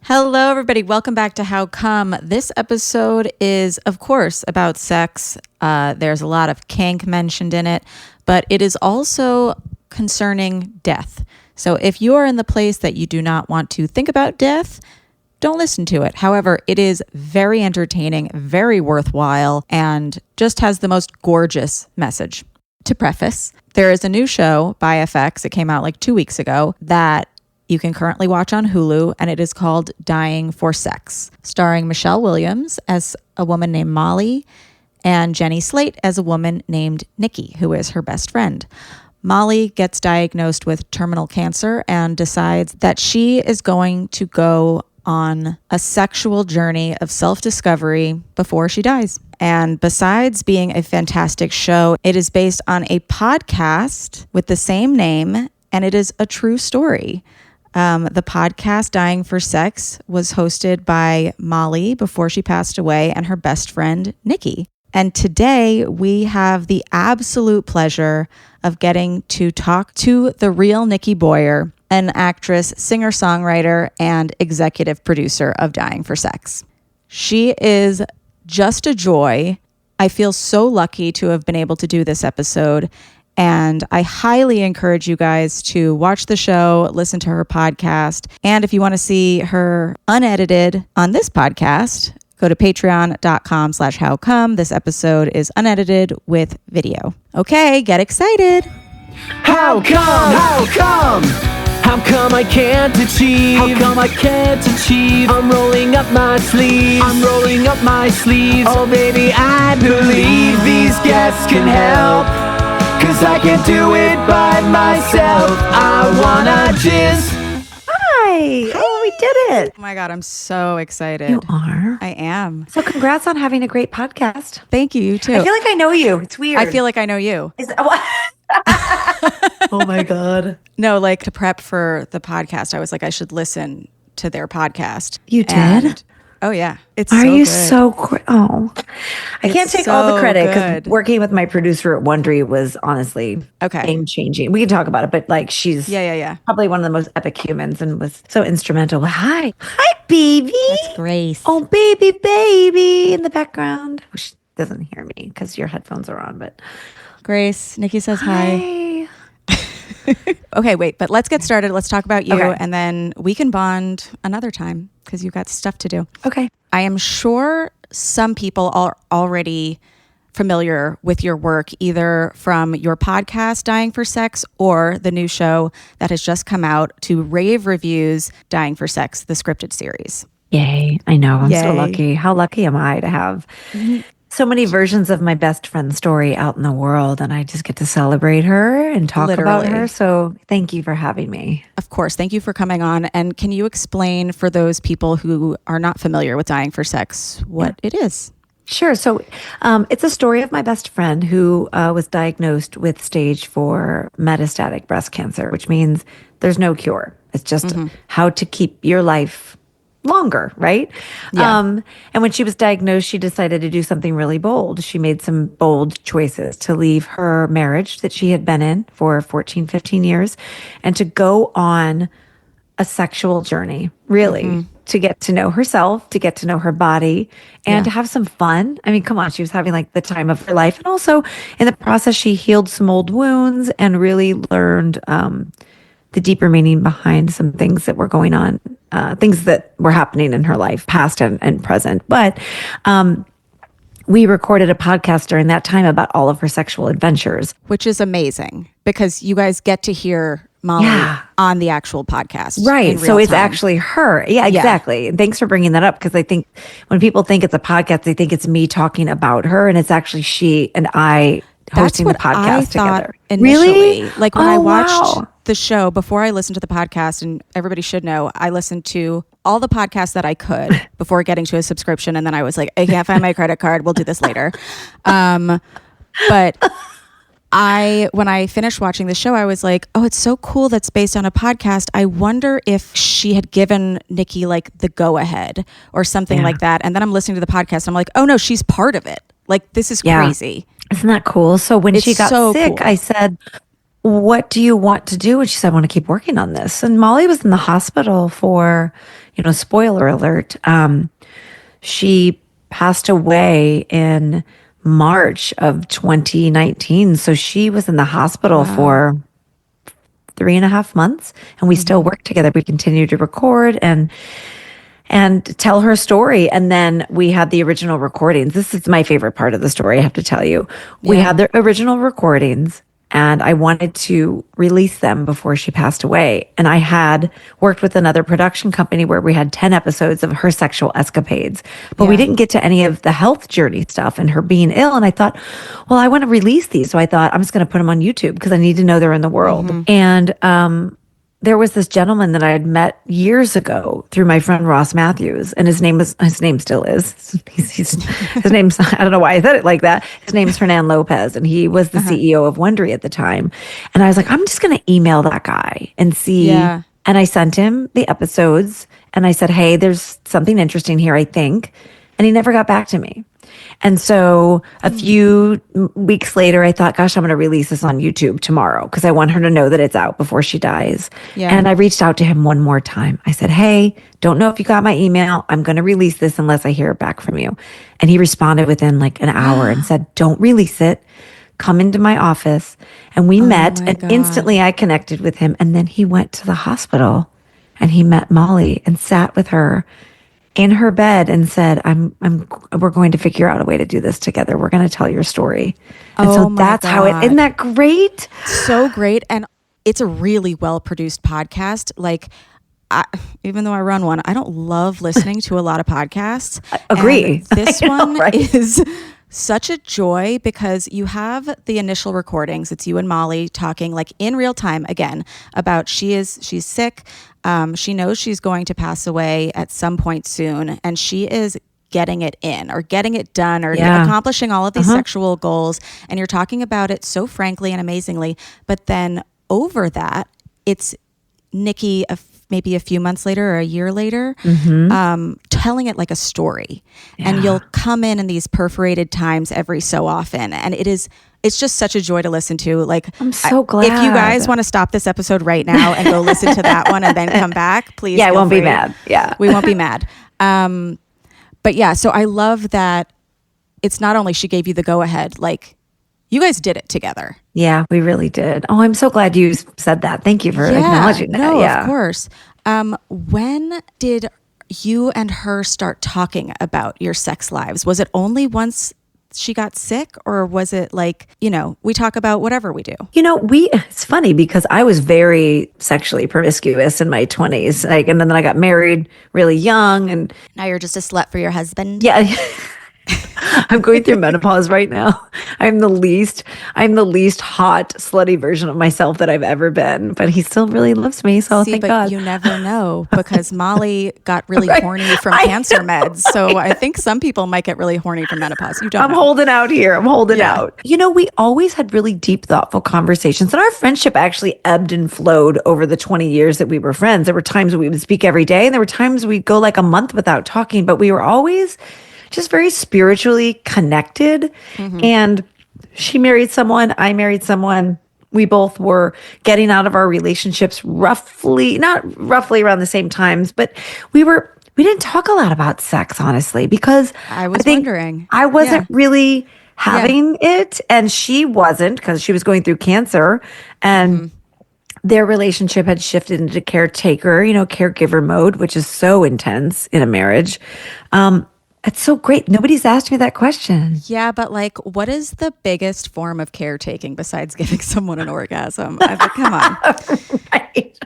Hello, everybody. Welcome back to How Come. This episode is, of course, about sex. There's a lot of kink mentioned in it, but it is also concerning death. So if you are in the place that you do not want to think about death, don't listen to it. However, it is very entertaining, very worthwhile, and just has the most gorgeous message. To preface, there is a new show by FX. It came out like 2 weeks ago that you can currently watch on Hulu, and it is called Dying for Sex, starring Michelle Williams as a woman named Molly and Jenny Slate as a woman named Nikki, who is her best friend. Molly gets diagnosed with terminal cancer and decides that she is going to go on a sexual journey of self-discovery before she dies. And besides being a fantastic show, it is based on a podcast with the same name, and it is a true story. The podcast Dying for Sex was hosted by Molly before she passed away and her best friend, Nikki. And today we have the absolute pleasure of getting to talk to the real Nikki Boyer, an actress, singer-songwriter, and executive producer of Dying for Sex. She is just a joy. I feel so lucky to have been able to do this episode. And I highly encourage you guys to watch the show, listen to her podcast. And if you want to see her unedited on this podcast, go to patreon.com/howcome. This episode is unedited with video. Okay, get excited. How come? How come? How come I can't achieve? How come I can't achieve? I'm rolling up my sleeves. I'm rolling up my sleeves. Oh baby, I believe these guests can help. 'Cause I can't do it by myself. I wanna jizz. Hi. Oh, we did it. Oh my God, I'm so excited. You are? I am. So congrats on having a great podcast. Thank you, you too. I feel like I know you. It's weird. I feel like I know you. Oh my God. No, like to prep for the podcast, I was like, I should listen to their podcast. You did? And, oh yeah. It's Are so you good. so Oh, I can't take all the credit good. because working with my producer at Wondery was honestly game changing. We can talk about it, but like she's probably one of the most epic humans and was so instrumental. Hi, baby. That's Grace. Oh, baby in the background. Well, she doesn't hear me because your headphones are on, but Grace, Nikki says hi. Okay, wait, but let's get started. Let's talk about you, and then we can bond another time because you've got stuff to do. Okay. I am sure some people are already familiar with your work, either from your podcast, Dying for Sex, or the new show that has just come out to rave reviews, Dying for Sex, the scripted series. Yay. I know. I'm so lucky. How lucky am I to have so many versions of my best friend's story out in the world, and I just get to celebrate her and talk about her. So thank you for having me. Of course. Thank you for coming on. And can you explain for those people who are not familiar with Dying for Sex what it is? Sure. So it's a story of my best friend who was diagnosed with stage 4 metastatic breast cancer, which means there's no cure. It's just how to keep your life longer, right? Yeah. And when she was diagnosed, she decided to do something really bold. She made some bold choices to leave her marriage that she had been in for 14, 15 years and to go on a sexual journey, really, to get to know herself, to get to know her body, and to have some fun. I mean, come on, she was having like the time of her life. And also in the process, she healed some old wounds and really learned the deeper meaning behind some things that were going on, things that were happening in her life, past and present. But we recorded a podcast during that time about all of her sexual adventures. Which is amazing because you guys get to hear Molly on the actual podcast. Right. So it's actually her. Yeah, exactly. And thanks for bringing that up because I think when people think it's a podcast, they think it's me talking about her, and it's actually she and I hosting the podcast together. Initially. Really? Like when I watched the show, before I listened to the podcast, and everybody should know, I listened to all the podcasts that I could before getting to a subscription. And then I was like, I can't find my credit card. We'll do this later. But when I finished watching the show, I was like, oh, it's so cool that's based on a podcast. I wonder if she had given Nikki like the go ahead or something like that. And then I'm listening to the podcast. I'm like, oh no, she's part of it. Like, this is crazy. Isn't that cool? So when she got sick, I said, what do you want to do? And she said, I want to keep working on this. And Molly was in the hospital for, spoiler alert. She passed away in March of 2019. So she was in the hospital for 3.5 months, and we still work together. We continue to record and tell her story. And then we had the original recordings. This is my favorite part of the story, I have to tell you. We had the original recordings, and I wanted to release them before she passed away. And I had worked with another production company where we had 10 episodes of her sexual escapades, but we didn't get to any of the health journey stuff and her being ill. And I thought, well, I want to release these. So I thought I'm just going to put them on YouTube because I need to know they're in the world. And there was this gentleman that I had met years ago through my friend Ross Matthews, and his name still is. His name's, I don't know why I said it like that. His name's Hernan Lopez, and he was the CEO of Wondery at the time. And I was like, I'm just going to email that guy and see. Yeah. And I sent him the episodes, and I said, hey, there's something interesting here, I think. And he never got back to me. And so a few weeks later, I thought, gosh, I'm going to release this on YouTube tomorrow because I want her to know that it's out before she dies. Yeah. And I reached out to him one more time. I said, hey, don't know if you got my email. I'm going to release this unless I hear back from you. And he responded within like an hour and said, don't release it. Come into my office. And we met, and instantly I connected with him. And then he went to the hospital and he met Molly and sat with her in her bed and said, we're going to figure out a way to do this together. We're going to tell your story. And so that's how isn't that great? So great. And it's a really well-produced podcast. Like, even though I run one, I don't love listening to a lot of podcasts. I agree. And this one is such a joy because you have the initial recordings. It's you and Molly talking like in real time again about she's sick. She knows she's going to pass away at some point soon, and she is getting it in or getting it done or accomplishing all of these sexual goals. And you're talking about it so frankly and amazingly. But then over that, it's Nikki maybe a few months later or a year later, telling it like a story. Yeah. And you'll come in these perforated times every so often. And it's just such a joy to listen to. Like, I'm so glad. If you guys want to stop this episode right now and go listen to that one and then come back, please. Yeah, I won't be mad. Yeah. We won't be mad. But yeah, so I love that it's not only she gave you the go ahead, like you guys did it together. Yeah, we really did. Oh, I'm so glad you said that. Thank you for acknowledging that. No, of course. When did you and her start talking about your sex lives? Was it only once she got sick, or was it like, we talk about whatever we do? It's funny because I was very sexually promiscuous in my 20s. And then I got married really young, and now you're just a slut for your husband. Yeah. I'm going through menopause right now. I'm the least hot, slutty version of myself that I've ever been, but he still really loves me. So thank God. You never know because Molly got really horny from cancer meds. So I think some people might get really horny from menopause. You don't I'm know. Holding out here. I'm holding out. We always had really deep, thoughtful conversations, and our friendship actually ebbed and flowed over the 20 years that we were friends. There were times we would speak every day, and there were times we'd go like a month without talking, but we were always just very spiritually connected. And she married someone, I married someone. We both were getting out of our relationships not roughly around the same times, but we didn't talk a lot about sex, honestly, because I was wondering. I wasn't really having it, and she wasn't, because she was going through cancer, and their relationship had shifted into caretaker, caregiver mode, which is so intense in a marriage. It's so great. Nobody's asked me that question. Yeah, but like, what is the biggest form of caretaking besides giving someone an orgasm? I was like, come on. Right.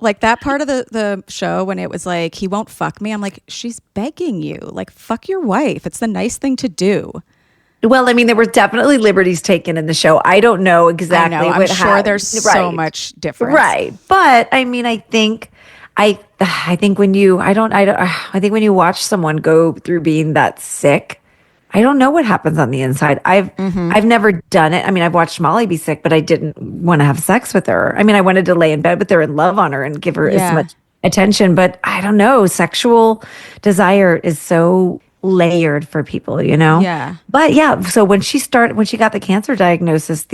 Like that part of the show when it was like, he won't fuck me. I'm like, she's begging you. Like, fuck your wife. It's the nice thing to do. Well, I mean, there were definitely liberties taken in the show. I don't know exactly. I'm sure there's so much difference. Right. But I mean, I think when you watch someone go through being that sick, I don't know what happens on the inside. I've never done it. I mean, I've watched Molly be sick, but I didn't want to have sex with her. I mean, I wanted to lay in bed with her and love on her and give her as much attention, but I don't know. Sexual desire is so layered for people, you know? Yeah. But yeah, so when she got the cancer diagnosis,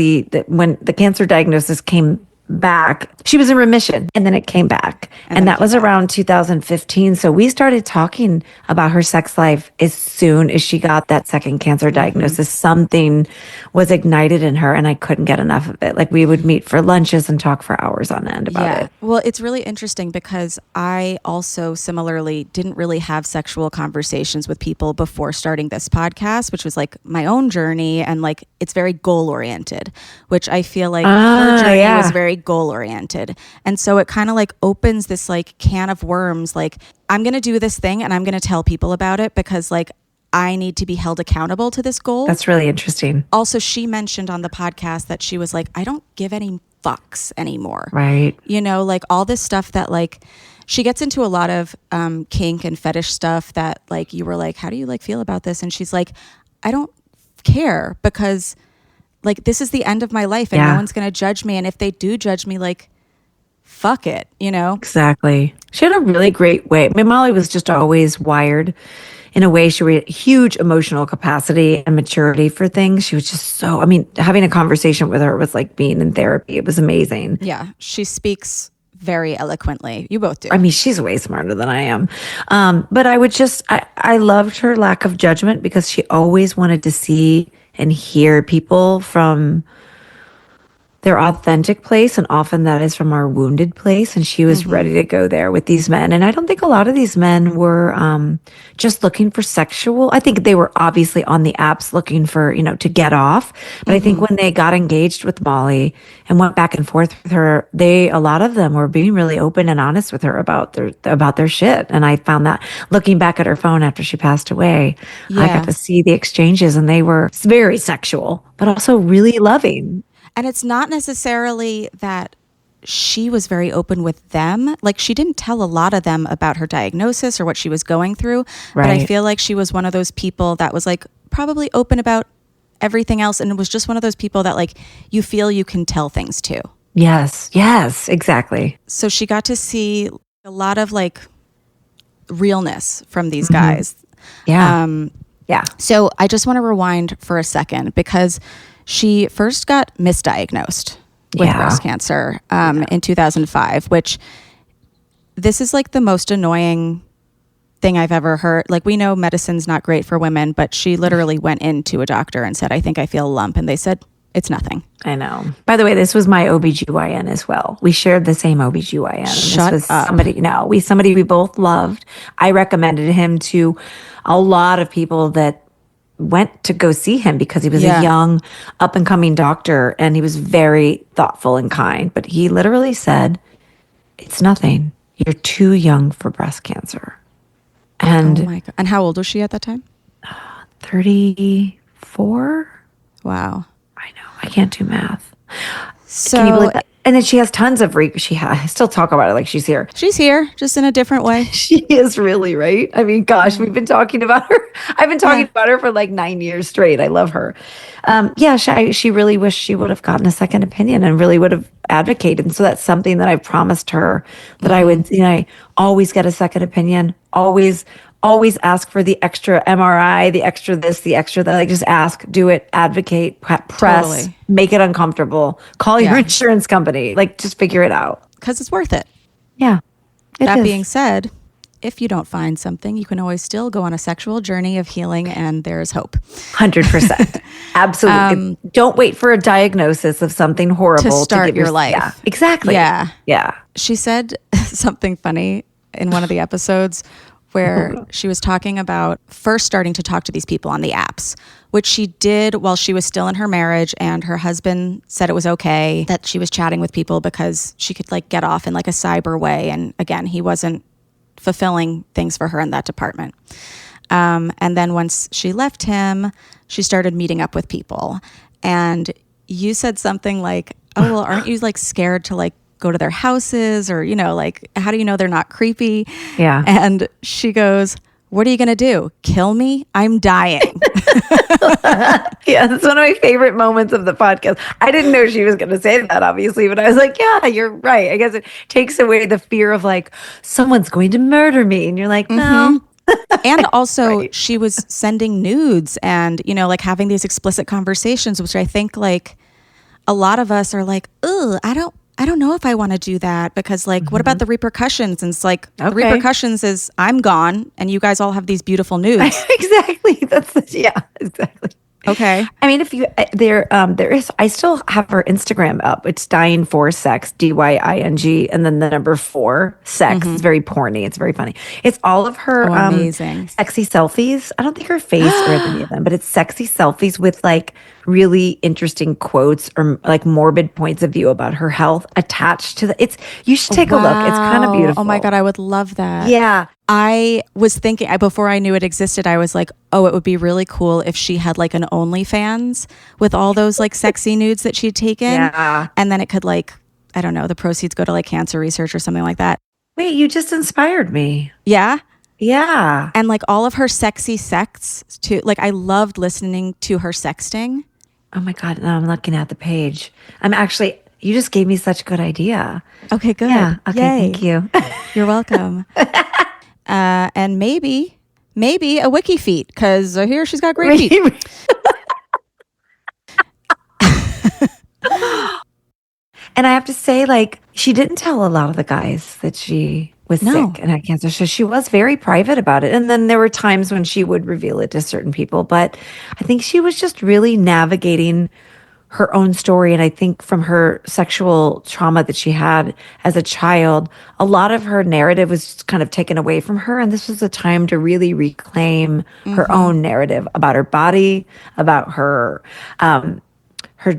when the cancer diagnosis came back, she was in remission and then it came back. And that was around 2015. So we started talking about her sex life as soon as she got that second cancer diagnosis. Something was ignited in her and I couldn't get enough of it. Like we would meet for lunches and talk for hours on end about it. Well, it's really interesting because I also similarly didn't really have sexual conversations with people before starting this podcast, which was like my own journey. And like, it's very goal oriented, which I feel like her journey was very goal oriented. And so it kind of like opens this like can of worms. Like, I'm going to do this thing and I'm going to tell people about it because like I need to be held accountable to this goal. That's really interesting. Also, she mentioned on the podcast that she was like, I don't give any fucks anymore. Right. You know, like all this stuff that like, she gets into a lot of kink and fetish stuff that like, you were like, how do you like feel about this? And she's like, I don't care because like, this is the end of my life and no one's going to judge me. And if they do judge me, like, fuck it, you know? Exactly. She had a really great way. I mean, Molly was just always wired in a way. She had huge emotional capacity and maturity for things. She was just so, I mean, having a conversation with her was like being in therapy. It was amazing. Yeah. She speaks very eloquently. You both do. I mean, she's way smarter than I am. But I loved her lack of judgment because she always wanted to see and hear people from their authentic place, and often that is from our wounded place. And she was ready to go there with these men. And I don't think a lot of these men were just looking for sexual. I think they were obviously on the apps looking for, you know, to get off. But I think when they got engaged with Molly and went back and forth with her, a lot of them were being really open and honest with her about their shit. And I found that looking back at her phone after she passed away, I got to see the exchanges, and they were very sexual, but also really loving. And it's not necessarily that she was very open with them. Like, she didn't tell a lot of them about her diagnosis or what she was going through. Right. But I feel like she was one of those people that was like probably open about everything else. And it was just one of those people that like you feel you can tell things to. Yes, exactly. So she got to see a lot of like realness from these guys. Yeah. So I just want to rewind for a second because she first got misdiagnosed with breast cancer in 2005, which this is like the most annoying thing I've ever heard. Like, we know medicine's not great for women, but she literally went into a doctor and said, I think I feel a lump. And they said, it's nothing. I know. By the way, this was my OBGYN as well. We shared the same OBGYN. Shut this was up. Somebody we both loved. I recommended him to a lot of people that went to go see him because he was a young, up and coming doctor, and he was very thoughtful and kind. But he literally said, it's nothing. You're too young for breast cancer. And oh my God. And how old was she at that time? 34. Wow. I know. I can't do math. So, can you believe that? And then she has tons of I still talk about it like she's here. She's here, just in a different way. She is really, right? I mean, gosh, we've been talking about her. I've been talking about her for like 9 years straight. I love her. She really wished she would have gotten a second opinion and really would have advocated. And so that's something that I promised her that I would, I always get a second opinion, always ask for the extra MRI, the extra this, the extra that. Like, just ask, do it, advocate, press, make it uncomfortable, call your insurance company, like, just figure it out. Because it's worth it. Yeah. That being said, if you don't find something, you can always still go on a sexual journey of healing, and there's hope. 100%. Absolutely. Don't wait for a diagnosis of something horrible to start your life. Yeah, exactly. Yeah. She said something funny in one of the episodes where she was talking about first starting to talk to these people on the apps, which she did while she was still in her marriage, and her husband said it was okay that she was chatting with people because she could like get off in like a cyber way. And again, he wasn't fulfilling things for her in that department. And then once she left him, she started meeting up with people. And you said something like, oh, well, aren't you like scared to like go to their houses, or, like, how do you know they're not creepy? Yeah. And she goes, what are you going to do? Kill me? I'm dying. Yeah, that's one of my favorite moments of the podcast. I didn't know she was going to say that, obviously, but I was like, yeah, you're right. I guess it takes away the fear of like, someone's going to murder me. And you're like, no. And also she was sending nudes and, you know, like having these explicit conversations, which I think like a lot of us are like, ugh, I don't know if I want to do that because like, what about the repercussions? And it's like, the repercussions is I'm gone and you guys all have these beautiful nudes. Exactly. Exactly. Okay. I mean, if you there is, I still have her Instagram up. It's Dying for Sex, DYING, and then the number 4 sex. It's very porny. It's very funny. It's all of her amazing sexy selfies. I don't think her face or any of them, but it's sexy selfies with like really interesting quotes or like morbid points of view about her health attached to the. It's you should take a look. It's kind of beautiful. Oh my God, I would love that. Yeah. I was thinking before I knew it existed, I was like, oh, it would be really cool if she had like an OnlyFans with all those like sexy nudes that she'd taken. Yeah. And then it could like, I don't know, the proceeds go to like cancer research or something like that. Wait, you just inspired me. Yeah. Yeah. And like all of her sexy sex too. Like I loved listening to her sexting. Oh my God. Now I'm looking at the page. You just gave me such a good idea. Okay, good. Yeah. Okay. Yay. Thank you. You're welcome. And maybe a wiki feet because here she's got great feet. And I have to say, like, she didn't tell a lot of the guys that she was sick and had cancer. So she was very private about it. And then there were times when she would reveal it to certain people. But I think she was just really navigating her own story. And I think from her sexual trauma that she had as a child, a lot of her narrative was just kind of taken away from her. And this was a time to really reclaim her own narrative about her body, about her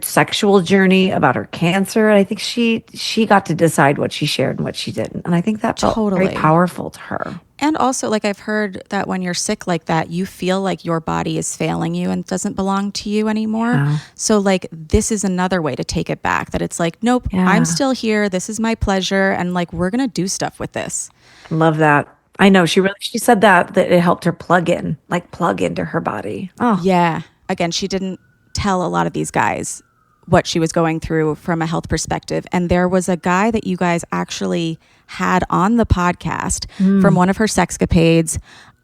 sexual journey, about her cancer. And I think she got to decide what she shared and what she didn't. And I think that felt very powerful to her. And also, like I've heard that when you're sick like that, you feel like your body is failing you and doesn't belong to you anymore. Yeah. So like this is another way to take it back, that it's like, nope, I'm still here. This is my pleasure. And like, we're going to do stuff with this. Love that. I know she said that it helped her plug into her body. Oh yeah. Again, she didn't tell a lot of these guys what she was going through from a health perspective. And there was a guy that you guys actually had on the podcast from one of her sexcapades.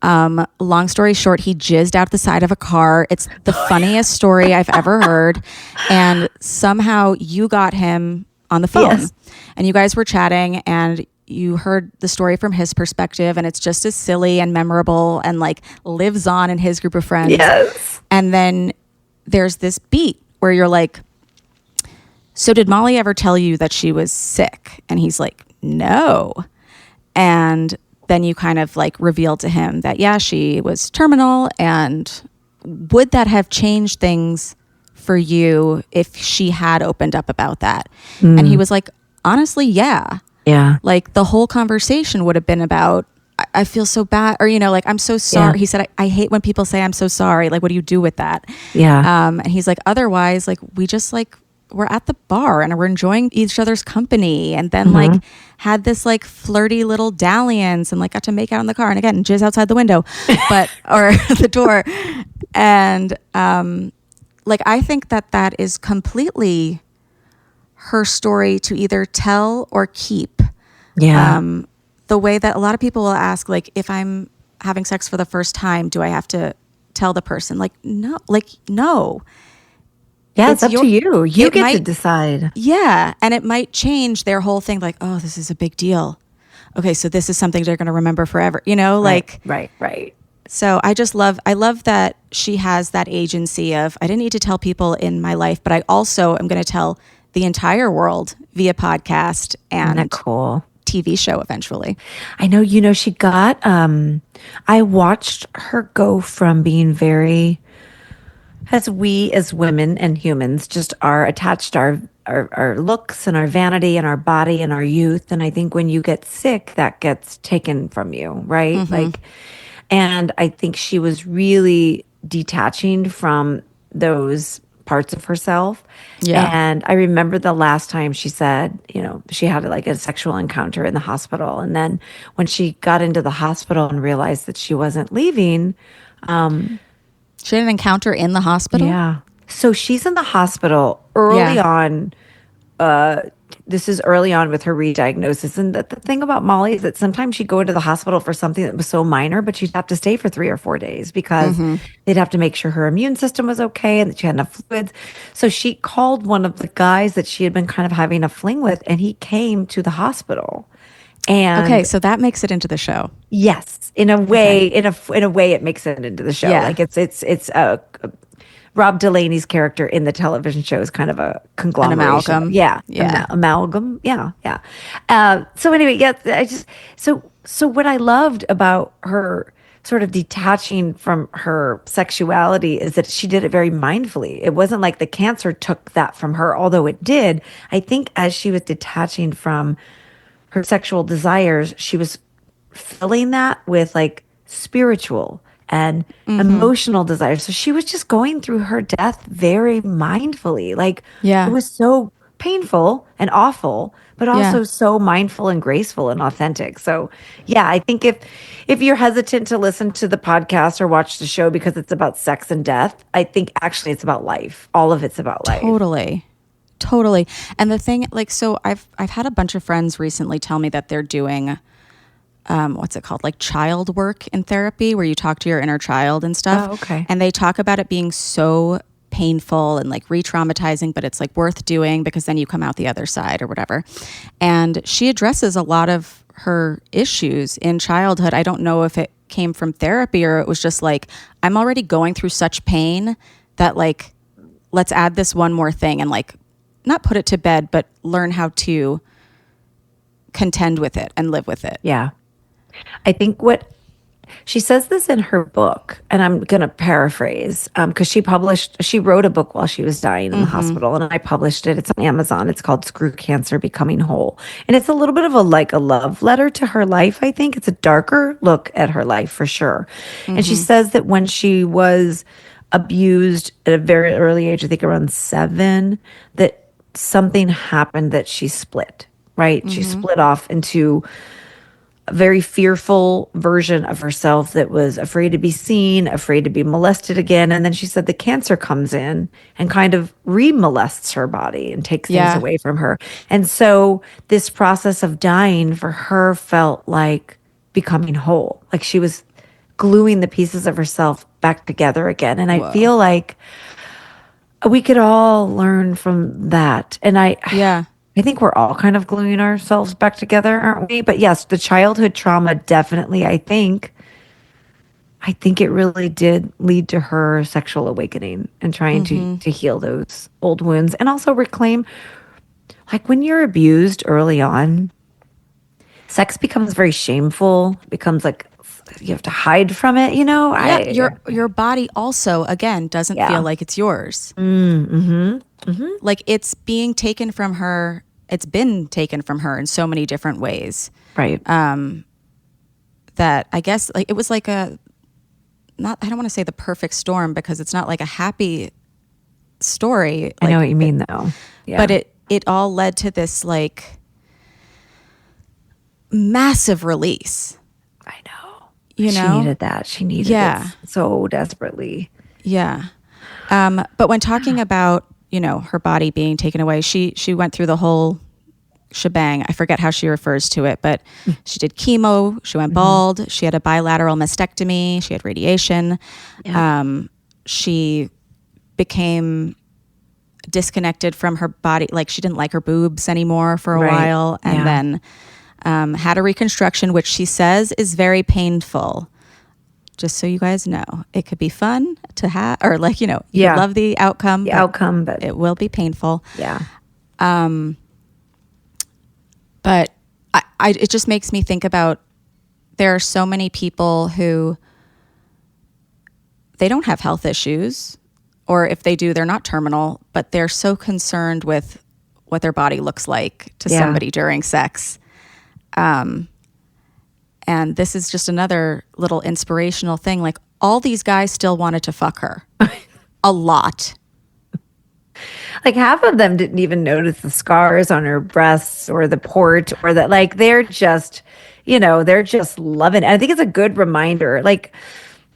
Long story short, he jizzed out the side of a car. It's the funniest story I've ever heard. And somehow you got him on the phone and you guys were chatting and you heard the story from his perspective, and it's just as silly and memorable and like lives on in his group of friends. Yes. And then there's this beat where you're like, so did Molly ever tell you that she was sick? And he's like, no. And then you kind of like revealed to him that, yeah, she was terminal. And would that have changed things for you if she had opened up about that? And he was like, honestly, yeah. Yeah. Like the whole conversation would have been about, I feel so bad, or, you know, like, I'm so sorry. Yeah. He said, I hate when people say I'm so sorry. Like, what do you do with that? Yeah. And he's like, otherwise, like, we just like, we're at the bar and we're enjoying each other's company, and then like had this like flirty little dalliance and like got to make out in the car, and again, jizz outside the window, or the door. And like, I think that is completely her story to either tell or keep. Yeah. The way that a lot of people will ask, like, if I'm having sex for the first time, do I have to tell the person? Like, no. Yeah, it's up to you. You get to decide. Yeah. And it might change their whole thing. Like, oh, this is a big deal. Okay, so this is something they're going to remember forever. You know, like. Right. So I love that she has that agency of, I didn't need to tell people in my life, but I also am going to tell the entire world via podcast and cool TV show eventually. I know, she got, I watched her go from being very, as we as women and humans just are attached to our looks and our vanity and our body and our youth. And I think when you get sick, that gets taken from you, right? Like, and I think she was really detaching from those parts of herself. Yeah. And I remember the last time she said, she had like a sexual encounter in the hospital. And then when she got into the hospital and realized that she wasn't leaving, she had an encounter in the hospital? Yeah. So she's in the hospital early on, this is early on with her re-diagnosis. And the thing about Molly is that sometimes she'd go into the hospital for something that was so minor, but she'd have to stay for 3 or 4 days because they'd have to make sure her immune system was okay and that she had enough fluids. So she called one of the guys that she had been kind of having a fling with, and he came to the hospital. And Okay, so that makes it into the show. yes, in a way, in a way, it makes it into the show. Yeah. Like it's Rob Delaney's character in the television show is kind of a conglomeration. amalgam. Yeah. Yeah. Amalgam. Yeah. Yeah. So anyway, yeah, so what I loved about her sort of detaching from her sexuality is that she did it very mindfully. It wasn't like the cancer took that from her, although it did. I think as she was detaching from her sexual desires, she was filling that with like spiritual and emotional desires. So she was just going through her death very mindfully. Like, Yeah. it was so painful and awful, but also Yeah. so mindful and graceful and authentic. So, yeah, I think if you're hesitant to listen to the podcast or watch the show because it's about sex and death, I think actually it's about life. All of it's about life. Totally. And the thing, like, so I've had a bunch of friends recently tell me that they're doing what's it called? Like child work in therapy, where you talk to your inner child and stuff. Oh, okay. And they talk about it being so painful and like re-traumatizing, but it's like worth doing because then you come out the other side or whatever. And she addresses a lot of her issues in childhood. I don't know if it came from therapy or it was just like, I'm already going through such pain that like, let's add this one more thing and like, not put it to bed, but learn how to contend with it and live with it. Yeah. I think what she says this in her book, and I'm going to paraphrase because she wrote a book while she was dying in the hospital, and I published it. It's on Amazon. It's called Screw Cancer, Becoming Whole. And it's a little bit of a love letter to her life, I think. It's a darker look at her life for sure. And she says that when she was abused at a very early age, I think around 7, that something happened that she split, right? She split off into a very fearful version of herself that was afraid to be seen, afraid to be molested again. And then she said the cancer comes in and kind of re-molests her body and takes things away from her. And so this process of dying for her felt like becoming whole, like she was gluing the pieces of herself back together again. And I feel like we could all learn from that. And I think we're all kind of gluing ourselves back together, aren't we? But yes, the childhood trauma definitely, I think it really did lead to her sexual awakening and trying to heal those old wounds and also reclaim, like when you're abused early on, sex becomes very shameful, becomes like you have to hide from it, you know? Your body also, again, doesn't feel like it's yours. Like it's being taken from her. It's been taken from her in so many different ways. Right. That I guess like it was like I don't want to say the perfect storm because it's not like a happy story. Like, I know what you mean though. Yeah. But it all led to this like massive release. I know. You know? She needed that. She needed it so desperately. Yeah. But when talking about, you know, her body being taken away, she went through the whole shebang. I forget how she refers to it, but she did chemo. She went bald. She had a bilateral mastectomy. She had radiation. Yeah. She became disconnected from her body. Like she didn't like her boobs anymore for a while. And then had a reconstruction, which she says is very painful. Just so you guys know, it could be fun to have, or like, you know, you love the outcome. But it will be painful. Yeah. But it just makes me think about there are so many people who they don't have health issues, or if they do, they're not terminal, but they're so concerned with what their body looks like to somebody during sex. And this is just another little inspirational thing. Like all these guys still wanted to fuck her a lot. Like half of them didn't even notice the scars on her breasts or the port or that, like, they're just, you know, they're just loving it. I think it's a good reminder. Like,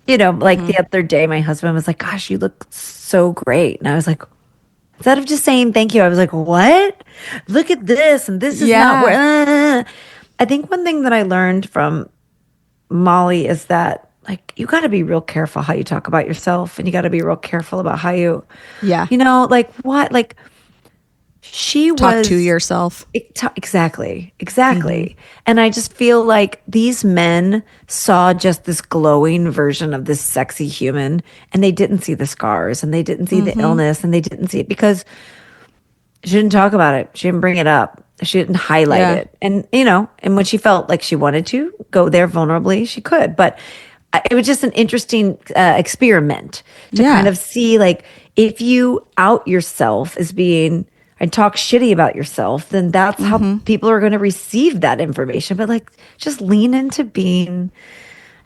you know, like the other day, my husband was like, gosh, you look so great. And I was like, Instead of just saying thank you, I was like, what? Look at this. And this is not where. I think one thing that I learned from Molly is that, like, you got to be real careful how you talk about yourself, and you got to be real careful about how you, like what, like she Talk was to yourself. Exactly. And I just feel like these men saw just this glowing version of this sexy human, and they didn't see the scars, and they didn't see the illness, and they didn't see it because she didn't talk about it. She didn't bring it up. She didn't highlight it. And, and when she felt like she wanted to go there vulnerably, she could. But it was just an interesting experiment to kind of see, like, if you out yourself as being and talk shitty about yourself, then that's how people are going to receive that information. But, like, just lean into being,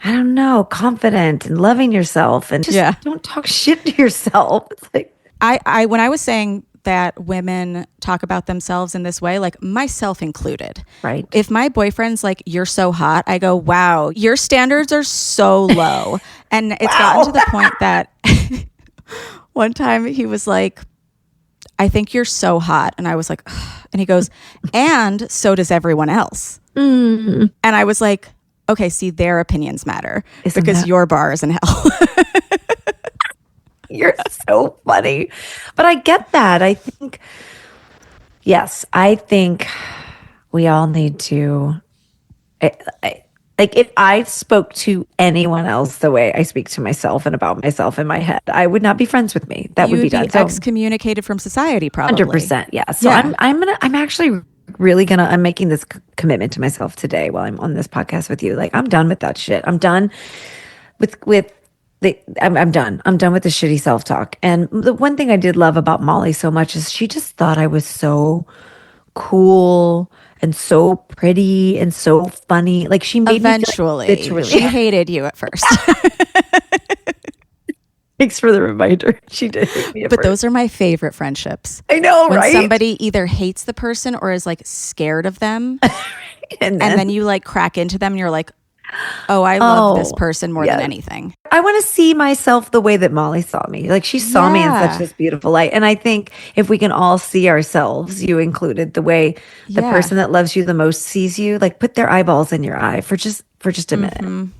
I don't know, confident and loving yourself, and just don't talk shit to yourself. It's like, I when I was saying that women talk about themselves in this way, like myself included. Right. If my boyfriend's like, you're so hot, I go, wow, your standards are so low. And it's gotten to the point that one time he was like, I think you're so hot. And I was like, ugh. And he goes, and so does everyone else. And I was like, okay, see, their opinions matter because your bar is in hell. You're so funny. But I get that. I think we all need to, like, if I spoke to anyone else the way I speak to myself and about myself in my head, I would not be friends with me. That would be done. Excommunicated from society, probably. 100%. Yeah. So I'm actually really I'm making this commitment to myself today while I'm on this podcast with you. Like, I'm done with that shit. I'm done I'm done. I'm done with the shitty self-talk. And the one thing I did love about Molly so much is she just thought I was so cool and so pretty and so funny. Like, she made me feel like, literally. She hated you at first. Thanks for the reminder. She did hate me at But first. those are my favorite friendships. I know, when right? Somebody either hates the person or is like scared of them. and then you like crack into them and you're like, oh, I love this person more than anything. I want to see myself the way that Molly saw me. Like, she saw me in such this beautiful light. And I think if we can all see ourselves, you included, the way the person that loves you the most sees you, like, put their eyeballs in your eye for just a minute.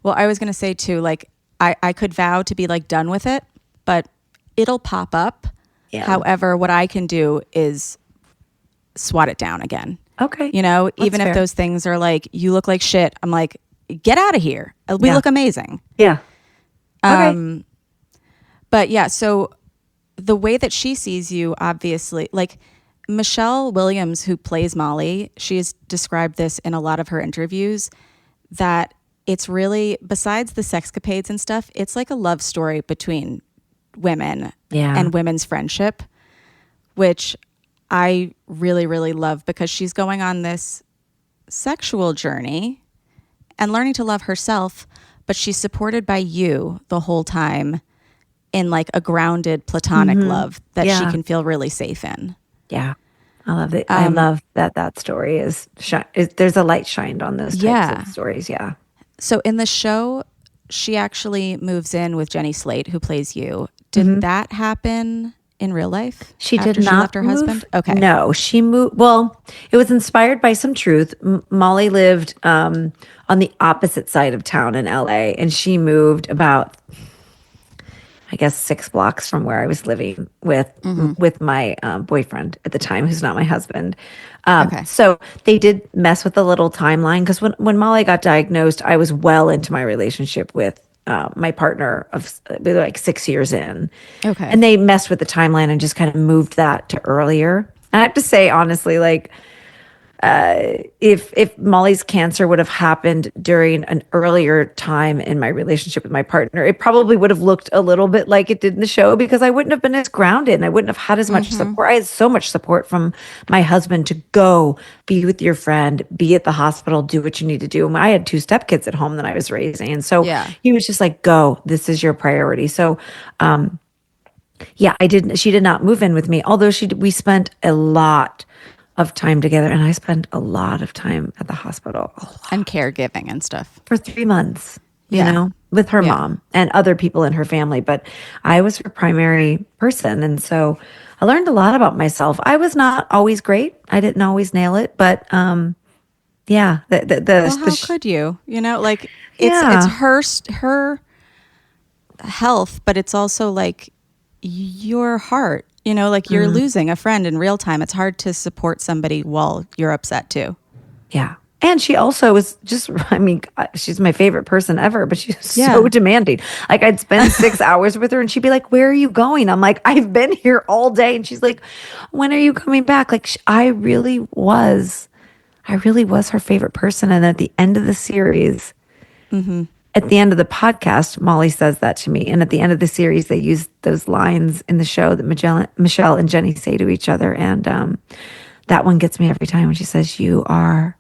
Well, I was going to say too, like, I could vow to be like done with it, but it'll pop up. Yeah. However, what I can do is swat it down again. Okay. Even if those things are like, you look like shit, I'm like, get out of here. We look amazing. Yeah. Okay. But yeah, so the way that she sees you, obviously, like Michelle Williams, who plays Molly, she has described this in a lot of her interviews, that it's really, besides the sexcapades and stuff, it's like a love story between women and women's friendship, which I really, really love, because she's going on this sexual journey and learning to love herself, but she's supported by you the whole time in like a grounded platonic love that she can feel really safe in. Yeah. I love it. I love that story is there's a light shined on those types of stories. Yeah. So in the show, she actually moves in with Jenny Slate, who plays you. Did that happen in real life? She after did not she left her husband? Okay. No, she moved. Well, it was inspired by some truth. Molly lived on the opposite side of town in LA, and she moved about, I guess, 6 blocks from where I was living with my boyfriend at the time, who's not my husband. So they did mess with a little timeline, because when Molly got diagnosed, I was well into my relationship with my partner of like 6 years in. Okay. And they messed with the timeline and just kind of moved that to earlier. I have to say, honestly, like, if Molly's cancer would have happened during an earlier time in my relationship with my partner, it probably would have looked a little bit like it did in the show, because I wouldn't have been as grounded and I wouldn't have had as much support. I had so much support from my husband to go be with your friend, be at the hospital, do what you need to do. I had 2 stepkids at home that I was raising. And so he was just like, go, this is your priority. So, she did not move in with me, although we spent a lot of time together, and I spent a lot of time at the hospital. And caregiving and stuff. For 3 months, you know? with her mom and other people in her family, but I was her primary person. And so I learned a lot about myself. I was not always great. I didn't always nail it, but yeah. Well, how could you? You know, like it's her health, but it's also like your heart. You know, like you're losing a friend in real time. It's hard to support somebody while you're upset too. Yeah. And she also was just, I mean, she's my favorite person ever, but she's so demanding. Like I'd spend 6 hours with her and she'd be like, where are you going? I'm like, I've been here all day. And she's like, when are you coming back? Like I really was her favorite person. And at the end of the series, at the end of the podcast, Molly says that to me. And at the end of the series, they use those lines in the show that Michelle and Jenny say to each other. And that one gets me every time when she says, you are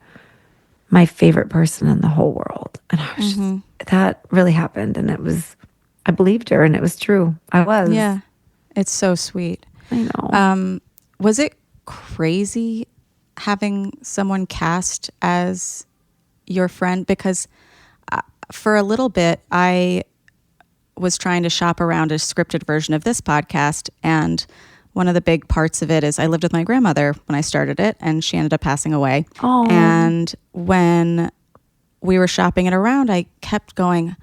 my favorite person in the whole world. And I was just, that really happened. And I believed her and it was true. I was. Yeah. It's so sweet. I know. Was it crazy having someone cast as your friend? Because for a little bit, I was trying to shop around a scripted version of this podcast. And one of the big parts of it is I lived with my grandmother when I started it, and she ended up passing away. Oh. And when we were shopping it around, I kept going,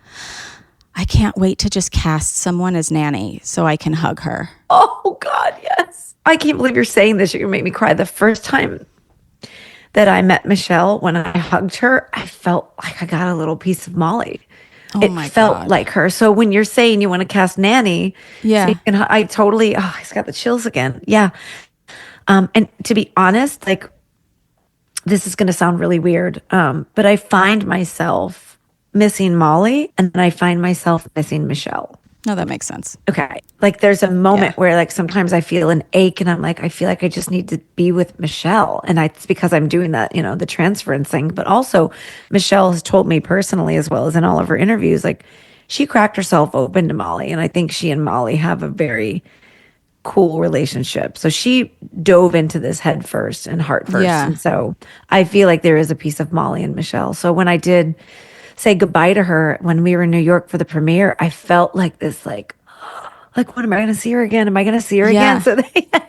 I can't wait to just cast someone as Nanny so I can hug her. Oh, God, yes. I can't believe you're saying this. You're going to make me cry. The first time that I met Michelle, when I hugged her, I felt like I got a little piece of Molly. Oh, it felt like her. So when you're saying you want to cast Nanny, yeah, so I totally, I just got the chills again. Yeah. And to be honest, like, this is going to sound really weird, but I find myself missing Molly and then I find myself missing Michelle. No, that makes sense. Okay. Like there's a moment where like sometimes I feel an ache and I'm like, I feel like I just need to be with Michelle. And it's because I'm doing that, you know, the transference thing. But also Michelle has told me personally, as well as in all of her interviews, like she cracked herself open to Molly. And I think she and Molly have a very cool relationship. So she dove into this head first and heart first. Yeah. And so I feel like there is a piece of Molly and Michelle. So when I did say goodbye to her when we were in New York for the premiere, I felt like this, like when am I going to see her again? Am I going to see her again? So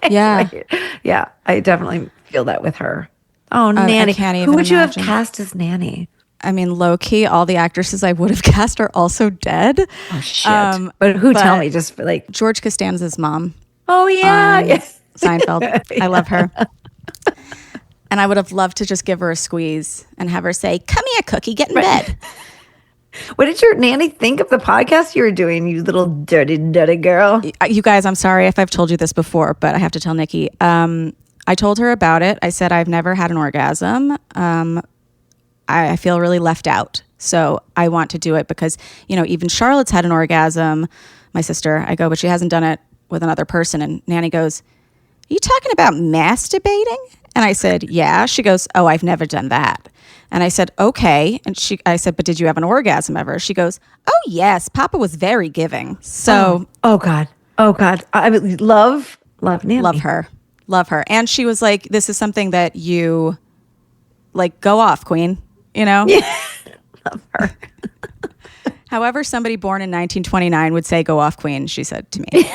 yeah, I definitely feel that with her. Oh, Nanny. I can't even Who would you imagine. have cast as Nanny? I mean, low key, all the actresses I would have cast are also dead. Oh, shit. But tell me, just like George Costanza's mom. Oh, yeah. Yes. Seinfeld. I love her. And I would have loved to just give her a squeeze and have her say, come here, Cookie, get in bed. What did your nanny think of the podcast you were doing, you little dirty, dirty girl? You guys, I'm sorry if I've told you this before, but I have to tell Nikki. I told her about it. I said, I've never had an orgasm. I feel really left out. So I want to do it because, you know, even Charlotte's had an orgasm. My sister, I go, but she hasn't done it with another person. And Nanny goes, are you talking about masturbating? And I said, yeah. She goes, oh, I've never done that. And I said, okay. And I said, but did you have an orgasm ever? She goes, oh, yes. Papa was very giving. So. Oh God. I would love Nanny. Love her. And she was like, this is something that you, like, go off, queen. You know? Yeah. Love her. However, somebody born in 1929 would say, go off, queen, she said to me.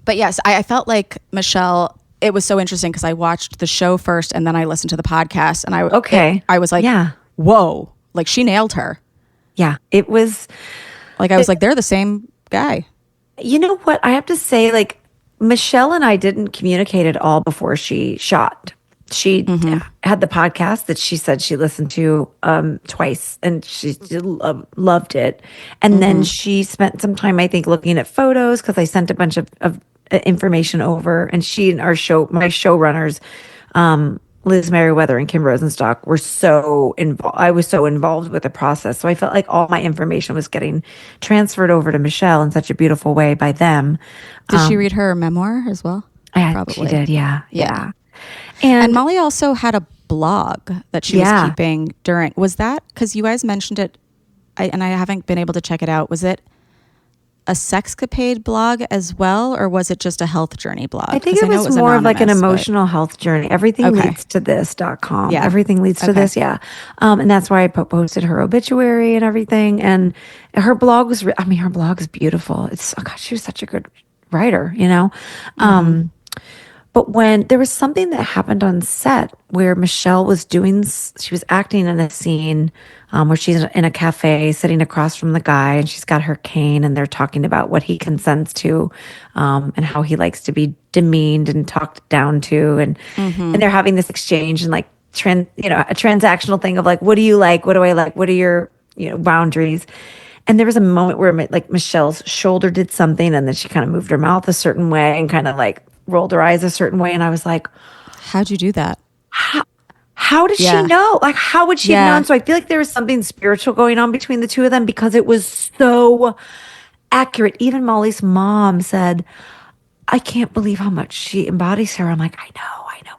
But yes, I felt like Michelle, it was so interesting because I watched the show first and then I listened to the podcast and I was like, whoa, like she nailed her. Yeah, it was like, I was like, they're the same guy. You know what? I have to say, like, Michelle and I didn't communicate at all before she shot. She had the podcast that she said she listened to twice and she loved it. And then she spent some time, I think, looking at photos because I sent a bunch of information over. And she and my showrunners, Liz Merriweather and Kim Rosenstock, were so involved. I was so involved with the process. So I felt like all my information was getting transferred over to Michelle in such a beautiful way by them. Did she read her memoir as well? Probably. She did, yeah. And Molly also had a blog that she was keeping during. Was that because you guys mentioned it? I haven't been able to check it out. Was it a sexcapade blog as well, or was it just a health journey blog? I think it was more of like an emotional health journey. Everything Okay. leads to this.com. Yeah. Everything leads to this. Yeah. And that's why I posted her obituary and everything. And her blog was, her blog is beautiful. It's, oh gosh, she was such a good writer, you know? But when there was something that happened on set where Michelle was she was acting in a scene where she's in a cafe sitting across from the guy and she's got her cane and they're talking about what he consents to and how he likes to be demeaned and talked down to. And they're having this exchange and like, a transactional thing of like, what do you like? What do I like? What are your, boundaries? And there was a moment where like Michelle's shoulder did something and then she kind of moved her mouth a certain way and kind of like rolled her eyes a certain way. And I was like, how'd you do that? How did she know? Like, how would she have known? So I feel like there was something spiritual going on between the two of them because it was so accurate. Even Molly's mom said, I can't believe how much she embodies her. I'm like, I know.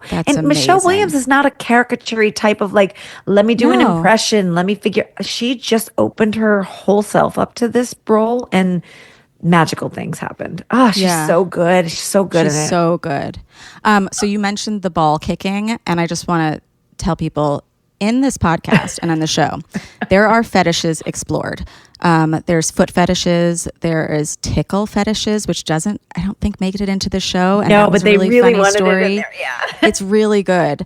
That's and amazing. Michelle Williams is not a caricature type of like, let me do an impression. Let me figure. She just opened her whole self up to this role and magical things happened. Oh, she's so good. She's so good in it. So good. So you mentioned the ball kicking, and I just want to tell people in this podcast and on the show, there are fetishes explored. There's foot fetishes. There is tickle fetishes, which I don't think make it into the show. And no, but they really wanted story. it in there. Yeah. It's really good.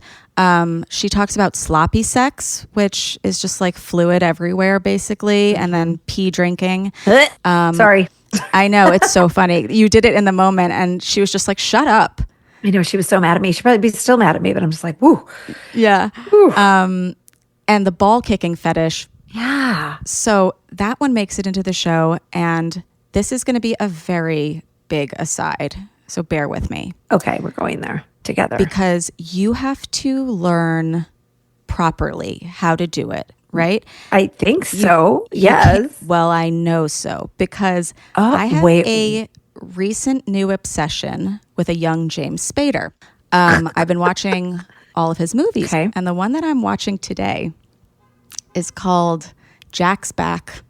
She talks about sloppy sex, which is just like fluid everywhere, basically, and then pee drinking. Sorry. I know. It's so funny. You did it in the moment, and she was just like, shut up. I know. She was so mad at me. She'd probably be still mad at me, but I'm just like, woo. Yeah. Woo. And the ball kicking fetish. Yeah. So that one makes it into the show, and this is going to be a very big aside. So bear with me. Okay, we're going there together. Because you have to learn properly how to do it, right? I think so. Yes. Well, I know so because I have a recent new obsession with a young James Spader. I've been watching all of his movies, and the one that I'm watching today is called Jack's Back.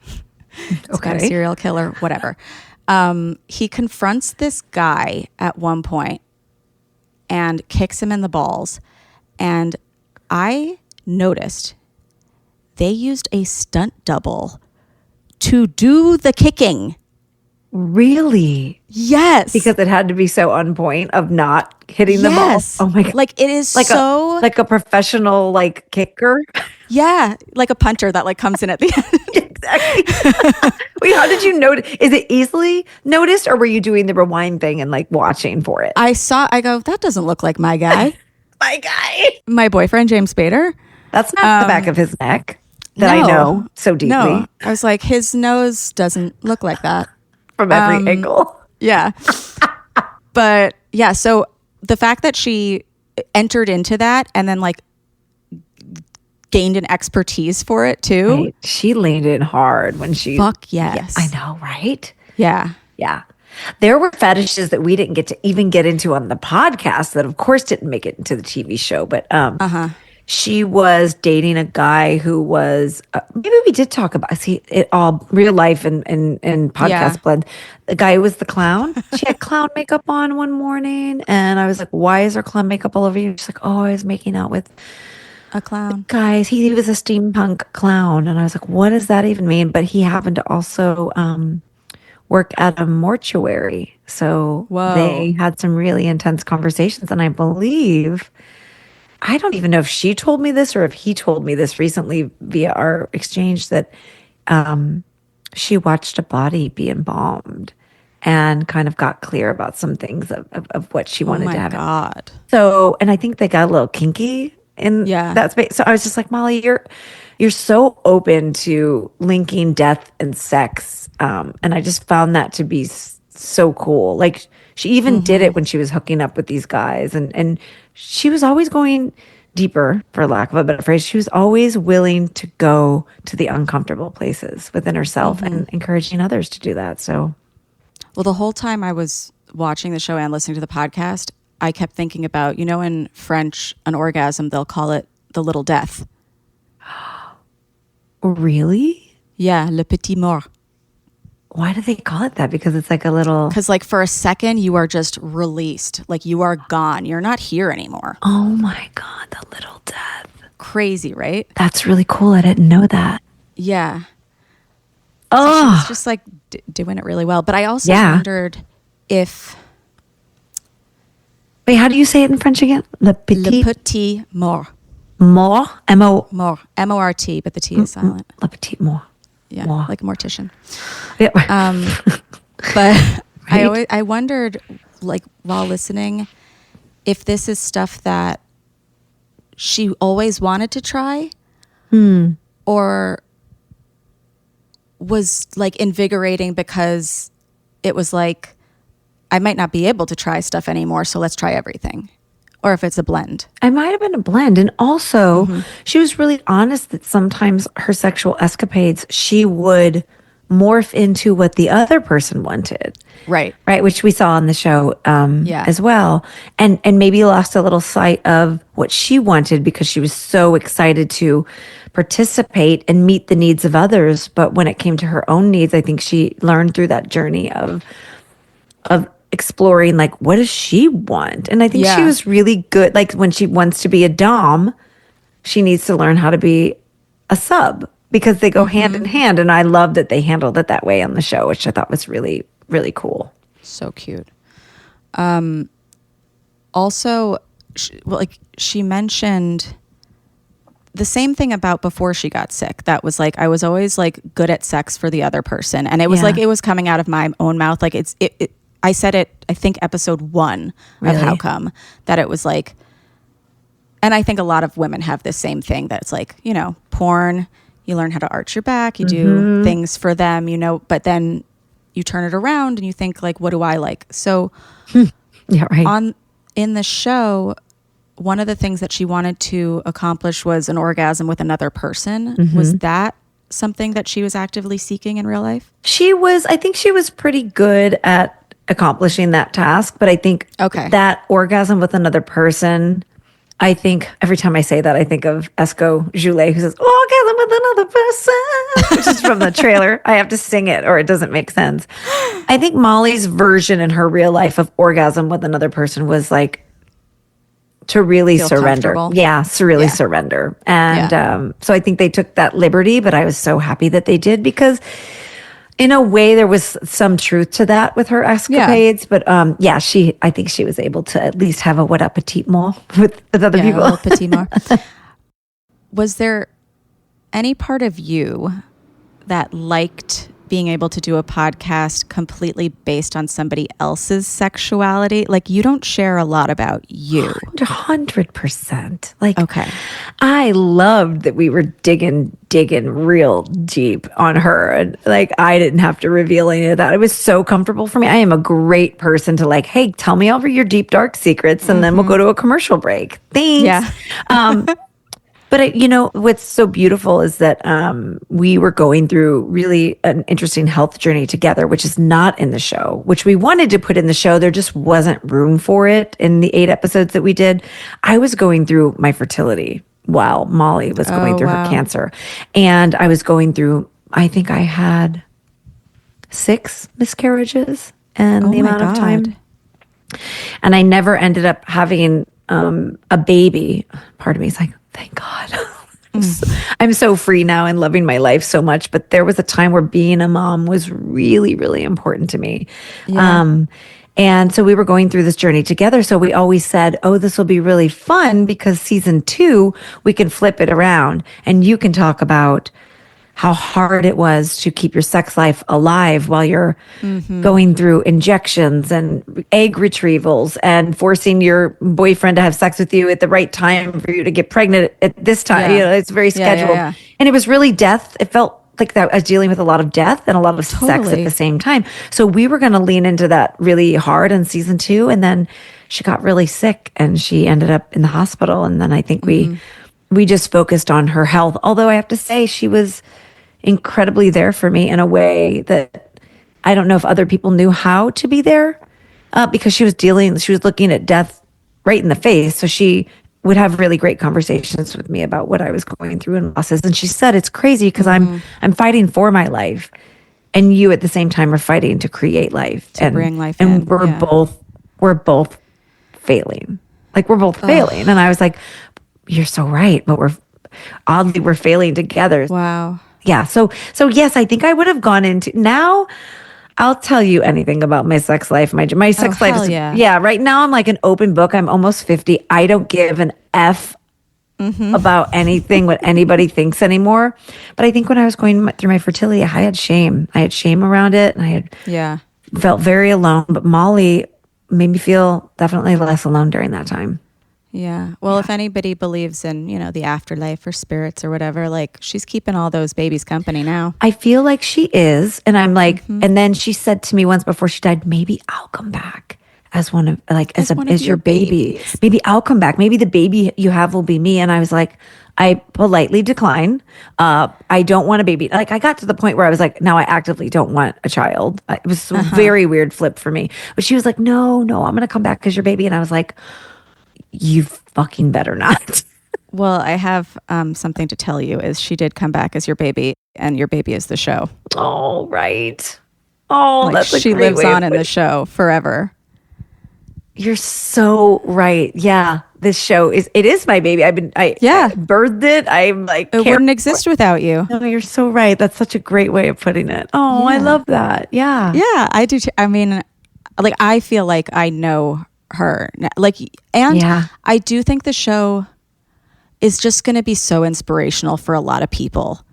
It's about a serial killer, whatever. He confronts this guy at one point and kicks him in the balls. And I noticed they used a stunt double to do the kicking. Really? Yes. Because it had to be so on point of not hitting the ball. Oh my God. Like it is like like a professional like kicker. Yeah. Like a punter that like comes in at the end. Exactly. Wait, how did you notice? Is it easily noticed or were you doing the rewind thing and like watching for it? I go, that doesn't look like my guy. My guy. My boyfriend, James Spader. That's not the back of his neck that I know so deeply. No. I was like, his nose doesn't look like that. From every angle. Yeah. But yeah, so the fact that she entered into that and then like gained an expertise for it too. Right. She leaned in hard when she. Fuck yes. I know, right? Yeah. Yeah. There were fetishes that we didn't get to even get into on the podcast that of course didn't make it into the TV show, but she was dating a guy who was, maybe we did talk about, it all real life and podcast blend. The guy who was the clown. She had clown makeup on one morning and I was like, why is there clown makeup all over you? She's like, oh, I was making out with a clown. Guys, he was a steampunk clown. And I was like, what does that even mean? But he happened to also work at a mortuary. So they had some really intense conversations. And I believe, I don't even know if she told me this or if he told me this recently via our exchange that she watched a body be embalmed and kind of got clear about some things of what she wanted to have. Oh my God. So, and I think they got a little kinky in that space. So I was just like, Molly, you're so open to linking death and sex. And I just found that to be so cool. Like she even did it when she was hooking up with these guys and she was always going deeper, for lack of a better phrase. She was always willing to go to the uncomfortable places within herself and encouraging others to do that. So, well, the whole time I was watching the show and listening to the podcast, I kept thinking about, in French, an orgasm, they'll call it the little death. Really? Yeah, le petit mort. Why do they call it that? Because it's like a little. Because like for a second, you are just released. Like you are gone. You're not here anymore. Oh my God, the little death. Crazy, right? That's really cool. I didn't know that. Yeah. Oh, So she was just like doing it really well. But I also wondered if wait, how do you say it in French again? Le le petit petit mort, mort, M-O, mort, M-O-R-T, but the T is silent. le petit mort. Yeah, Mort. like a mortician. Yeah. But Right? I wondered, like while listening, if this is stuff that she always wanted to try, or was like invigorating because it was like, I might not be able to try stuff anymore, so let's try everything. Or if it's a blend. It might have been a blend. And also, she was really honest that sometimes her sexual escapades, she would morph into what the other person wanted. Right. Right, which we saw on the show as well. And maybe lost a little sight of what she wanted because she was so excited to participate and meet the needs of others. But when it came to her own needs, I think she learned through that journey of exploring, like, what does she want? And I think she was really good. Like when she wants to be a dom, she needs to learn how to be a sub because they go hand in hand. And I love that they handled it that way on the show, which I thought was really, really cool. So cute. Also, she mentioned the same thing about before she got sick. That was like, I was always like good at sex for the other person. And it was like, it was coming out of my own mouth. Like I said it, I think episode 1 of How Come, that it was like, and I think a lot of women have this same thing that it's like, you know, porn, you learn how to arch your back, you do things for them, you know, but then you turn it around and you think like, what do I like? So in the show, one of the things that she wanted to accomplish was an orgasm with another person. Was that something that she was actively seeking in real life? I think she was pretty good at accomplishing that task, but I think that orgasm with another person, I think every time I say that, I think of Esco Joulet, who says, orgasm with another person, which is from the trailer. I have to sing it or it doesn't make sense. I think Molly's version in her real life of orgasm with another person was like, to really surrender. Yeah, to really surrender. And so I think they took that liberty, but I was so happy that they did because in a way there was some truth to that with her escapades. But I think she was able to at least have a what up petite more with other people. A petit more. Was there any part of you that liked being able to do a podcast completely based on somebody else's sexuality? Like you don't share a lot about you. 100%. Like, I loved that we were digging real deep on her. And like, I didn't have to reveal any of that. It was so comfortable for me. I am a great person to like, hey, tell me all your deep, dark secrets and then we'll go to a commercial break. Thanks. Yeah. But, what's so beautiful is that we were going through really an interesting health journey together, which is not in the show, which we wanted to put in the show. There just wasn't room for it in the 8 episodes that we did. I was going through my fertility while Molly was going through her cancer. And I was going through, I think I had 6 miscarriages in the amount of time. And I never ended up having a baby. Part of me is like, thank God. I'm so free now and loving my life so much. But there was a time where being a mom was really, really important to me. Yeah. And so we were going through this journey together. So we always said, oh, this will be really fun because season 2, we can flip it around and you can talk about how hard it was to keep your sex life alive while you're going through injections and egg retrievals and forcing your boyfriend to have sex with you at the right time for you to get pregnant at this time. It's very scheduled. And it was really death. It felt like that I was dealing with a lot of death and a lot of sex at the same time. So we were going to lean into that really hard in season 2. And then she got really sick and she ended up in the hospital. And then I think we just focused on her health. Although I have to say she was incredibly there for me in a way that I don't know if other people knew how to be there because she was looking at death right in the face. So she would have really great conversations with me about what I was going through and losses. And she said, it's crazy because I'm fighting for my life and you at the same time are fighting to create life to bring life and in. we're both failing. Like, we're both failing. And I was like, you're so right, but we're failing together. Wow. Yeah. So yes, I think I would have gone into now. I'll tell you anything about my sex life. My sex life hell is yeah. right now I'm like an open book. I'm almost 50. I don't give an F about anything what anybody thinks anymore. But I think when I was going through my fertility, I had shame. I had shame around it, and I had felt very alone. But Molly made me feel definitely less alone during that time. Yeah. Well, if anybody believes in, the afterlife or spirits or whatever, like, she's keeping all those babies company now. I feel like she is. And I'm like, and then she said to me once before she died, maybe I'll come back as one of, like, as your baby. babies. Maybe I'll come back. Maybe the baby you have will be me. And I was like, I politely decline. I don't want a baby. Like, I got to the point where I was like, now I actively don't want a child. It was a very weird flip for me. But she was like, no, I'm going to come back as your baby. And I was like, you fucking better not. Well, I have something to tell you is she did come back as your baby, and your baby is the show. Oh, right. Oh, Like, that's a she great lives way on in the show forever. You're so right. Yeah. This show is my baby. I birthed it. I'm like, It wouldn't exist without you. No, you're so right. That's such a great way of putting it. Oh, I love that. Yeah. Yeah, I do too. I mean, like, I feel like I know her. Like, and I do think the show is just going to be so inspirational for a lot of people.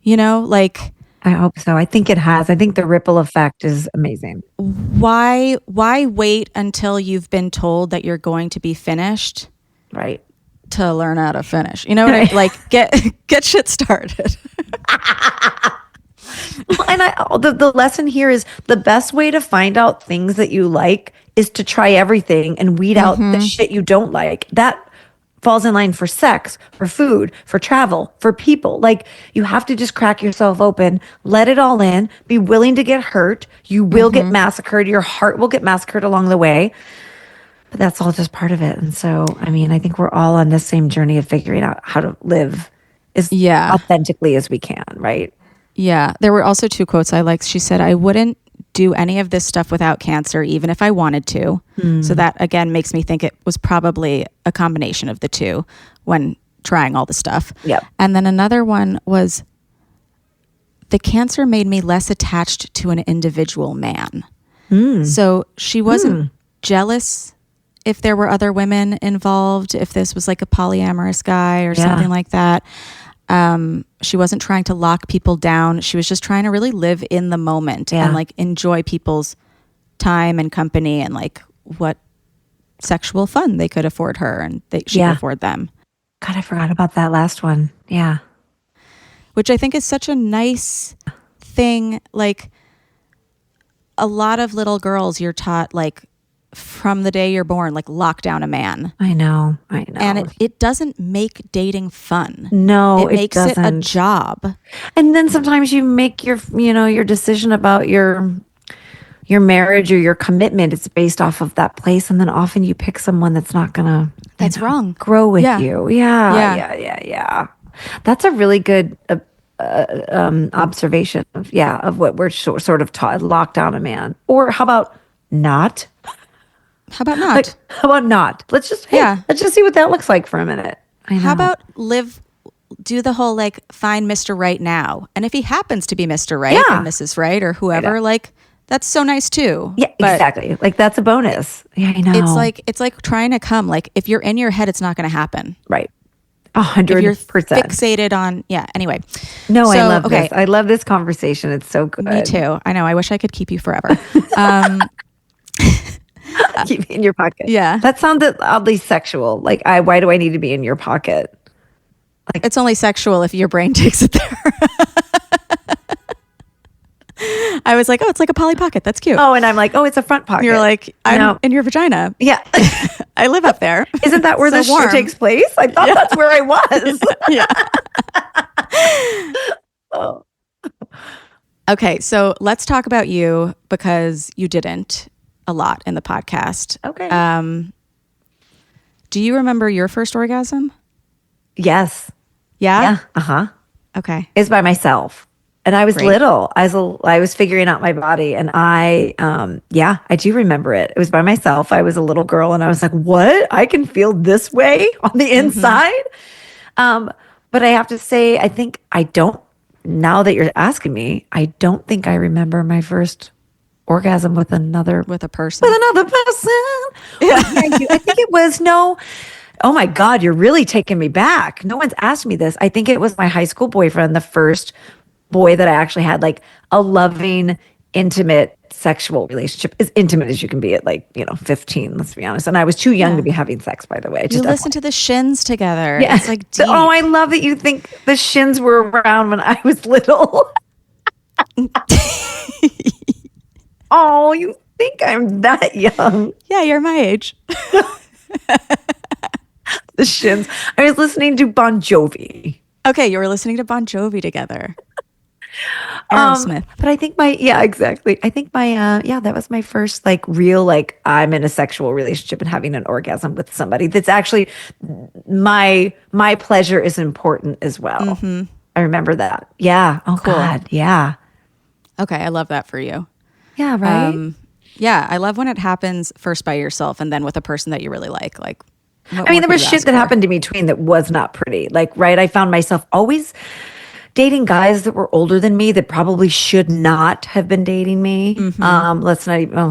Like, I hope so. I think it has. I think the ripple effect is amazing. Why wait until you've been told that you're going to be finished? Right. To learn how to finish. You know what I mean? Like, get shit started. And the lesson here is the best way to find out things that you like is to try everything and weed out the shit you don't like. That falls in line for sex, for food, for travel, for people. Like, you have to just crack yourself open, let it all in, be willing to get hurt. You will get massacred. Your heart will get massacred along the way. But that's all just part of it. And so, I mean, I think we're all on the same journey of figuring out how to live as authentically as we can, right? Yeah. There were also two quotes I liked. She said, I wouldn't do any of this stuff without cancer, even if I wanted to. So that, again, makes me think it was probably a combination of the two when trying all the stuff. Yep. And then another one was, the cancer made me less attached to an individual man. So she wasn't jealous if there were other women involved, if this was like a polyamorous guy or something like that. She wasn't trying to lock people down. She was just trying to really live in the moment and like enjoy people's time and company and like what sexual fun they could afford her and she could afford them. God, I forgot about that last one. Yeah. Which I think is such a nice thing. Like, a lot of little girls, you're taught, like, from the day you're born, like, lock down a man. I know. And it doesn't make dating fun. No, it makes doesn't. it a job. And then sometimes you make your decision about your marriage or your commitment. It's based off of that place. And then often you pick someone that's not going to wrong. Grow with you. Yeah. That's a really good observation of what we're sort of taught. Lock down a man. Or how about not? How about not? Like, how about not? Let's just see what that looks like for a minute. How about do the whole, like, find Mr. Right now. And if he happens to be Mr. Right or Mrs. Right or whoever, like, that's so nice too. Yeah, but exactly. Like, that's a bonus. Yeah, I know. It's like trying to come. Like, if you're in your head, it's not going to happen. Right. 100%. If you're fixated on, anyway. No, I love this. I love this conversation. It's so good. Me too. I know. I wish I could keep you forever. Keep me in your pocket. Yeah. That sounded oddly sexual. Like, why do I need to be in your pocket? Like, it's only sexual if your brain takes it there. I was like, oh, it's like a Polly Pocket. That's cute. Oh, and I'm like, oh, it's a front pocket. You're like, I'm in your vagina. Yeah. I live up there. Isn't that where the show takes place? I thought that's where I was. Yeah. Oh. Okay, so let's talk about you, because you didn't a lot in the podcast. Okay. Do you remember your first orgasm? Yes. Yeah? Yeah. Uh-huh. Okay. It's by myself. And I was Great. little. I was figuring out my body, and I do remember it. It was by myself. I was a little girl, and I was like, "What? I can feel this way on the inside." But I have to say, I think I don't. Now that you're asking me, I don't think I remember my first orgasm with another person. With another person. Yeah, I think it was no. Oh my God, you're really taking me back. No one's asked me this. I think it was my high school boyfriend, the first boy that I actually had like a loving, intimate sexual relationship, as intimate as you can be at 15, let's be honest. And I was too young to be having sex, by the way. You listen to the Shins together. Yeah. It's like deep. Oh, I love that you think the Shins were around when I was little. Oh, you think I'm that young? Yeah, you're my age. The Shins. I was listening to Bon Jovi. Okay, you were listening to Bon Jovi together. Aerosmith. But I think exactly. I think that was my first real, I'm in a sexual relationship and having an orgasm with somebody that's actually my pleasure is important as well. Mm-hmm. I remember that. Yeah. Oh, cool. God. Yeah. Okay. I love that for you. Yeah. Right. Yeah. I love when it happens first by yourself and then with a person that you really like. There was shit that happened in between that was not pretty. I found myself always dating guys that were older than me that probably should not have been dating me. Mm-hmm. Let's not even, I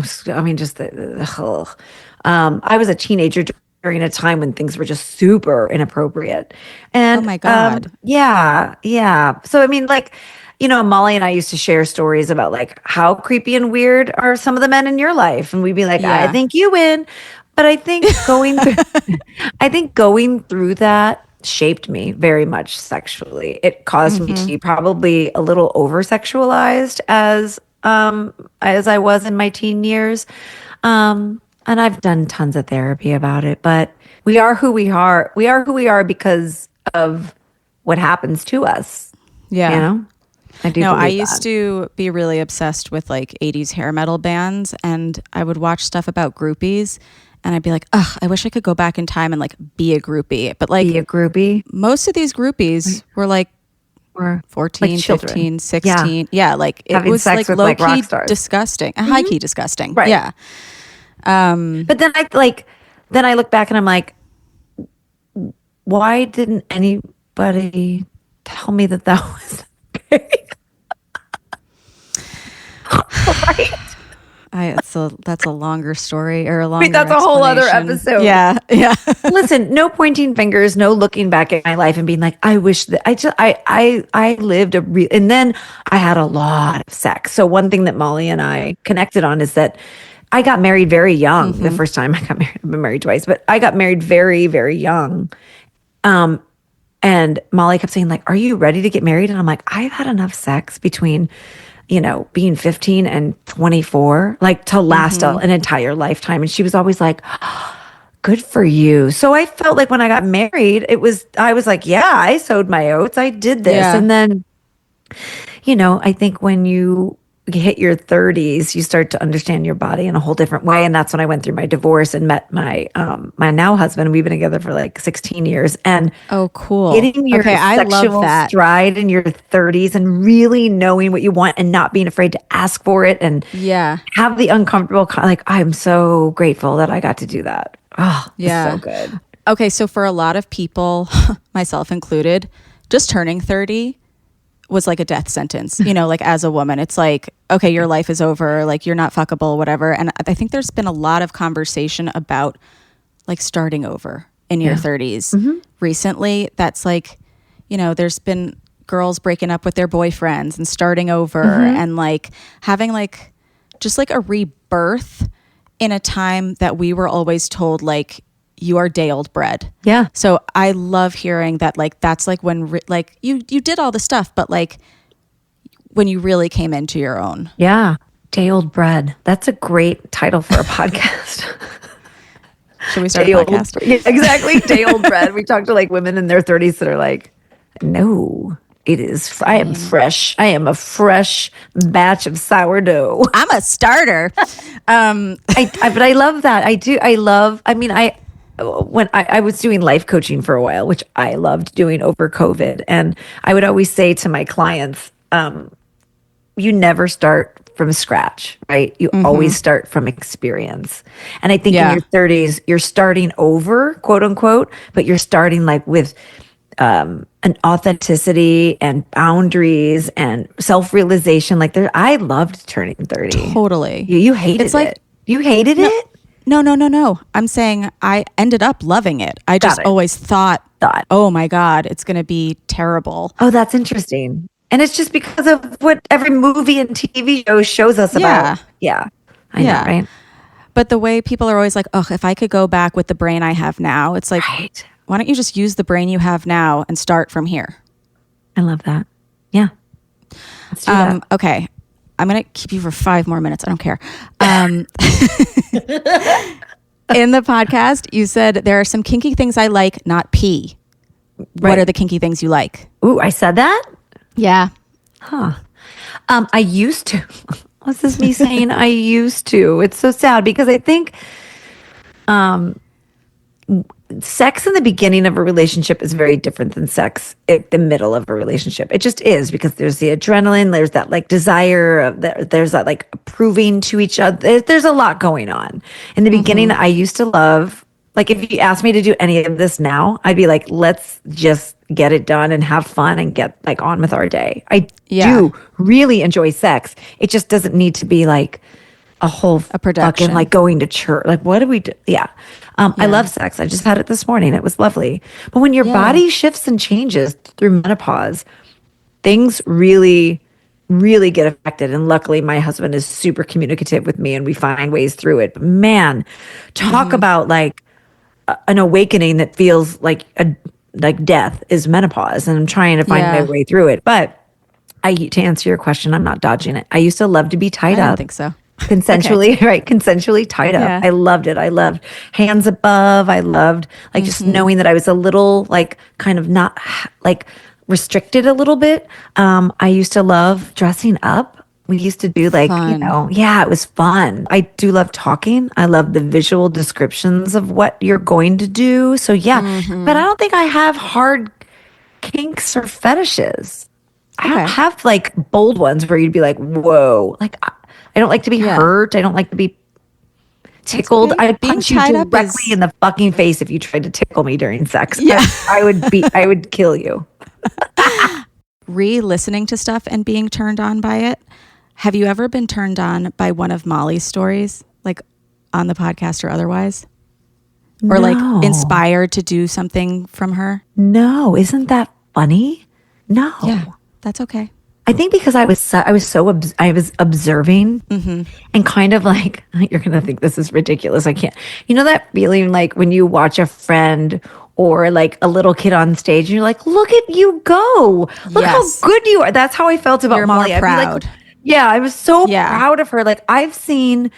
was a teenager during a time when things were just super inappropriate. And oh my God. Yeah. So, Molly and I used to share stories about how creepy and weird are some of the men in your life. And we'd be like, I think you win. But I think going through that shaped me very much sexually. It caused me to be probably a little over sexualized as I was in my teen years. And I've done tons of therapy about it, but we are who we are. We are who we are because of what happens to us. Yeah. I used used to be really obsessed with 80s hair metal bands, and I would watch stuff about groupies. And I'd be like, ugh, I wish I could go back in time and be a groupie. But be a groupie? Most of these groupies were 14, 15, 16. Yeah, it was low key disgusting. High key disgusting. Right. Yeah. But then I look back and I'm like, why didn't anybody tell me that was okay? Right? That's a longer story or a longer. That's a whole other episode. Yeah. Listen, no pointing fingers, no looking back at my life and being like, I wish that I lived and then I had a lot of sex. So one thing that Molly and I connected on is that I got married very young. The first time I got married, I've been married twice, but I got married very, very young. And Molly kept saying are you ready to get married? And I'm like, I've had enough sex between being 15 and 24, to last an entire lifetime. And she was always like, oh, good for you. So I felt like when I got married, I was like, yeah, I sowed my oats. I did this. Yeah. And then, I think when you hit your 30s, you start to understand your body in a whole different way. And that's when I went through my divorce and met my my now husband. We've been together for 16 years. And oh, cool. Hitting your sexual stride in your 30s and really knowing what you want and not being afraid to ask for it and have the uncomfortable, I'm so grateful that I got to do that. Oh, yeah. So good. Okay. So for a lot of people, myself included, just turning 30 was like a death sentence, as a woman. It's okay, your life is over, you're not fuckable, whatever. And I think there's been a lot of conversation about starting over in your 30s recently. That's there's been girls breaking up with their boyfriends and starting over and having just a rebirth in a time that we were always told you are day old bread. Yeah. So I love hearing that that's when you did all the stuff, but when you really came into your own. Yeah. Day old bread. That's a great title for a podcast. Should we start a podcast? Yeah, exactly. Day old bread. We talk to women in their 30s that are no, it is. I am fresh. I am a fresh batch of sourdough. I'm a starter. But I love that. I do. When I was doing life coaching for a while, which I loved doing over COVID. And I would always say to my clients, you never start from scratch, right? You always start from experience. And I think in your 30s, you're starting over, quote unquote, but you're starting like with an authenticity and boundaries and self-realization. Like I loved turning 30. Totally. You hated it. You hated it? No. I'm saying I ended up loving it. I just always thought, oh my God, it's going to be terrible. Oh, that's interesting. And it's just because of what every movie and TV show shows us about. Yeah. I know, right? But the way people are always like, oh, if I could go back with the brain I have now, it's like, why don't you just use the brain you have now and start from here? I love that. Yeah. Let's do that. Okay. I'm going to keep you for 5 more minutes. I don't care. In the podcast, you said there are some kinky things I like, not pee. Right. What are the kinky things you like? Ooh, I said that? Yeah. Huh. I used to. What's this me saying? I used to. It's so sad because I think sex in the beginning of a relationship is very different than sex in the middle of a relationship. It just is, because there's the adrenaline, there's that like desire, there's that like proving to each other. There's a lot going on. In the beginning, I used to love, like if you asked me to do any of this now, I'd be like, let's just get it done and have fun and get like on with our day. I do really enjoy sex. It just doesn't need to be like a production, fucking like going to church. Like, what do we do? Yeah. I love sex. I just had it this morning. It was lovely. But when your body shifts and changes through menopause, things really, really get affected. And luckily, my husband is super communicative with me and we find ways through it. But man, talk about like an awakening that feels like death is menopause. And I'm trying to find my way through it. But to answer your question, I'm not dodging it. I used to love to be tied up. I don't think so. Consensually, right? Consensually tied up. I loved it. I loved hands above. I loved like just knowing that I was a little like kind of not like restricted a little bit. I used to love dressing up. We used to do like, it was fun. I do love talking. I love the visual descriptions of what you're going to do. So but I don't think I have hard kinks or fetishes. I don't have like bold ones where you'd be like, whoa, like I don't like to be hurt. I don't like to be tickled. I'd punch you directly in the fucking face if you tried to tickle me during sex. Yeah. I would kill you. Re-listening to stuff and being turned on by it. Have you ever been turned on by one of Molly's stories, like on the podcast or otherwise? Or like inspired to do something from her? No. Isn't that funny? No. Yeah, that's okay. I think because I was observing and kind of like, you're going to think this is ridiculous. I can't, that feeling like when you watch a friend or like a little kid on stage and you're like, look at you go. Look how good you are. That's how I felt about Molly. More proud. I was so proud of her. Like I've seen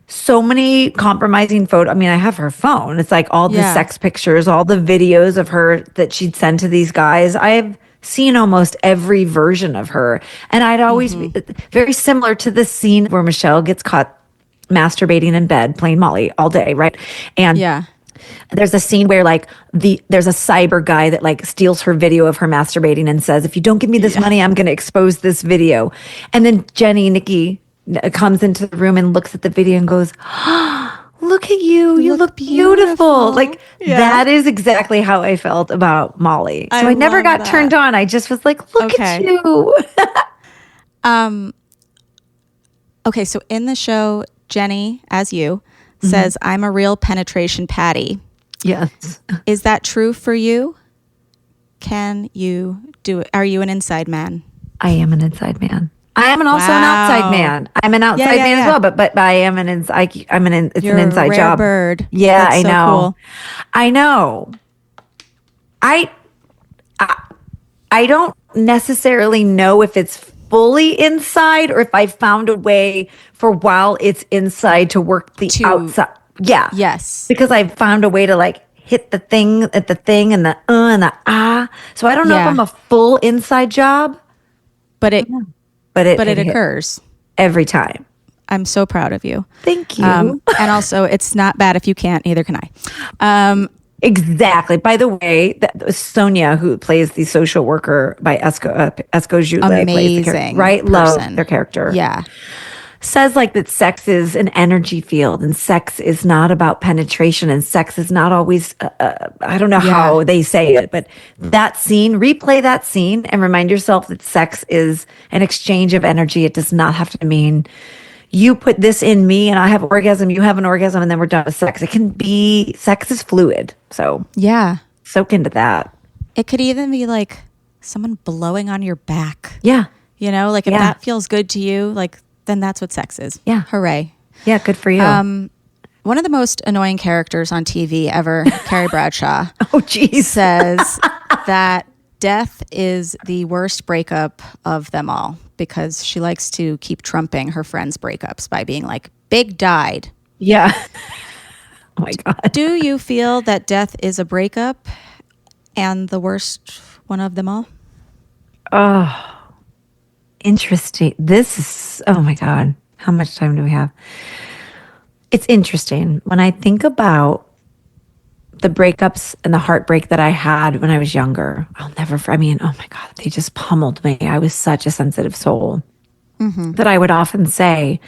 so many compromising photos. I mean, I have her phone. It's like all the sex pictures, all the videos of her that she'd send to these guys. I've seen almost every version of her. And I'd always be very similar to the scene where Michelle gets caught masturbating in bed playing Molly all day, right? And there's a scene where like there's a cyber guy that like steals her video of her masturbating and says, if you don't give me this money, I'm going to expose this video. And then Nikki comes into the room and looks at the video and goes, look at you. You look beautiful. Like that is exactly how I felt about Molly. So I never got turned on. I just was like, look at you. Okay. So in the show, Jenny, as you, says, I'm a real penetration patty. Yes. Is that true for you? Can you do it? Are you an inside man? I am an inside man. I am also an outside man. I'm an outside man as well, but I am an inside. It's You're an inside a rare job. Bird. Yeah, That's I so know. Cool. I know. I don't necessarily know if it's fully inside or if I found a way for while it's inside to work the outside. Yeah. Yes. Because I found a way to like hit the thing at the thing and the and the ah. So I don't know if I'm a full inside job, but it occurs every time. I'm so proud of you. Thank you. And also, it's not bad if you can't. Neither can I. Exactly. By the way, Sonia, who plays the social worker by Esco Julet, plays the character, Amazing right? Love person. their character. Yeah. Says like that sex is an energy field and sex is not about penetration and sex is not always, I don't know how they say it, but that scene, replay that scene and remind yourself that sex is an exchange of energy. It does not have to mean you put this in me and I have orgasm, you have an orgasm, and then we're done with sex. It can be, sex is fluid. So Yeah. soak into that. It could even be like someone blowing on your back. Yeah. You know, like if that feels good to you, like then that's what sex is. Yeah. Hooray. Yeah. Good for you. One of the most annoying characters on TV ever, Carrie Bradshaw, oh, geez. says that death is the worst breakup of them all because she likes to keep trumping her friends' breakups by being like, Big died. Yeah. Oh, my God. Do you feel that death is a breakup and the worst one of them all? Oh. Interesting. This is, oh my God. How much time do we have? It's interesting. When I think about the breakups and the heartbreak that I had when I was younger, oh my God, they just pummeled me. I was such a sensitive soul that I would often say,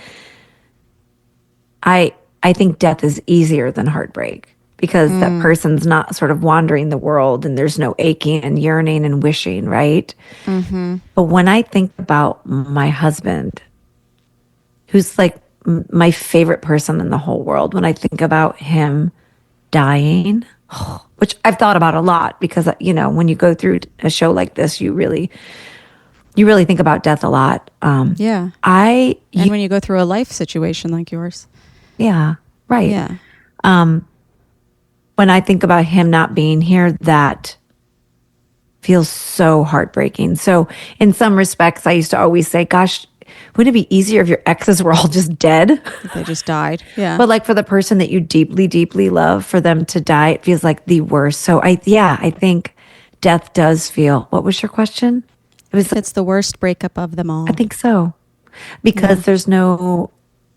I think death is easier than heartbreak because that person's not sort of wandering the world and there's no aching and yearning and wishing, right? But when I think about my husband, who's like my favorite person in the whole world, when I think about him dying, which I've thought about a lot because, you know, when you go through a show like this, you really think about death a lot. And when you go through a life situation like yours. Yeah, right. Yeah. When I think about him not being here, that feels so heartbreaking. So in some respects, I used to always say, gosh, wouldn't it be easier if your exes were all just dead? If they just died. Yeah. But like for the person that you deeply, deeply love, for them to die, it feels like the worst. So I think death does feel, what was your question? It's the worst breakup of them all. I think so. Because there's no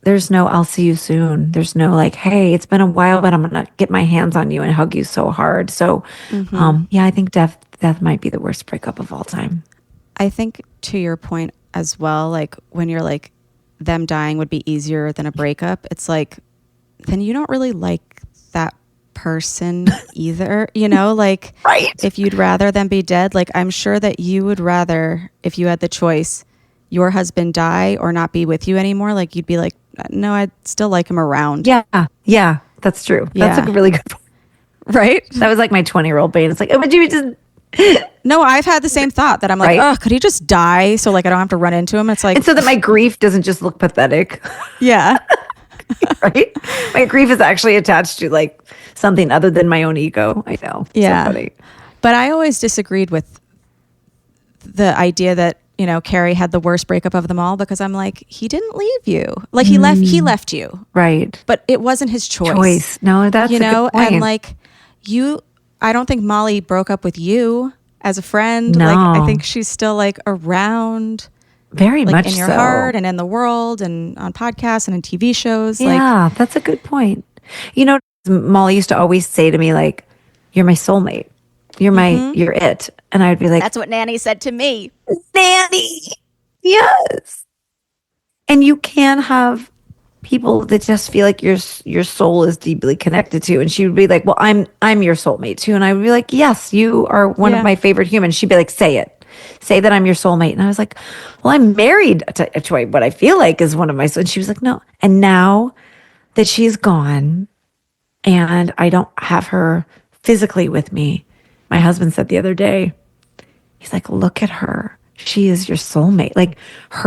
I'll see you soon. There's no like, hey, it's been a while, but I'm going to get my hands on you and hug you so hard. So, I think death might be the worst breakup of all time. I think to your point as well, like when you're like, them dying would be easier than a breakup. It's like, then you don't really like that person either, you know, like right. If you'd rather them be dead, like I'm sure that you would rather, if you had the choice, your husband die or not be with you anymore, like you'd be like, no, I'd still like him around. Yeah, that's true. That's a really good point. Right? That was like my 20-year-old brain. It's like, oh, would you just... No, I've had the same thought that I'm like, oh, could he just die so like I don't have to run into him? It's like... And so that my grief doesn't just look pathetic. Yeah. Right? My grief is actually attached to like something other than my own ego. I know. Yeah. So funny. But I always disagreed with the idea that, you know, Carrie had the worst breakup of them all because I'm like, he didn't leave you. Like he left you. Right. But it wasn't his choice. No, that's you know, a good point. and like I don't think Molly broke up with you as a friend. No. Like I think she's still like around very like much in your so. heart and in the world and on podcasts and in TV shows. Yeah, that's a good point. You know, Molly used to always say to me like, you're my soulmate. You're it. And I would be like, that's what Nanny said to me. Nanny. Yes. And you can have people that just feel like your soul is deeply connected to. And she would be like, well, I'm your soulmate too. And I would be like, yes, you are one of my favorite humans. She'd be like, say it. Say that I'm your soulmate. And I was like, well, I'm married to what I feel like is one of my souls. And she was like, no. And now that she's gone and I don't have her physically with me, my husband said the other day, he's like, look at her. She is your soulmate. Like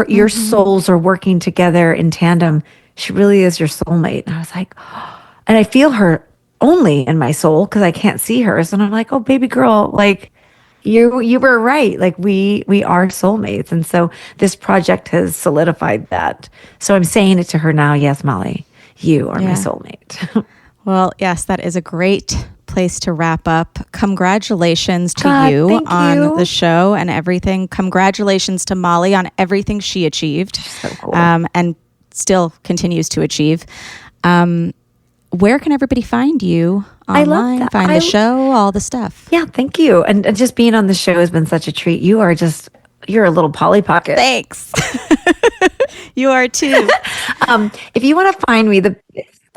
your souls are working together in tandem. She really is your soulmate. And I was like, and I feel her only in my soul because I can't see her. So I'm like, oh, baby girl, like you were right. Like we are soulmates. And so this project has solidified that. So I'm saying it to her now. Yes, Molly, you are my soulmate. Well, yes, that is a great place to wrap up. Congratulations to you on the show and everything. Congratulations to Molly on everything she achieved. So cool. And still continues to achieve. where can everybody find you online? I love that. Find the show, all the stuff. Yeah, thank you. And just being on the show has been such a treat. You're a little Polly Pocket. Thanks. You are too. If you want to find me, the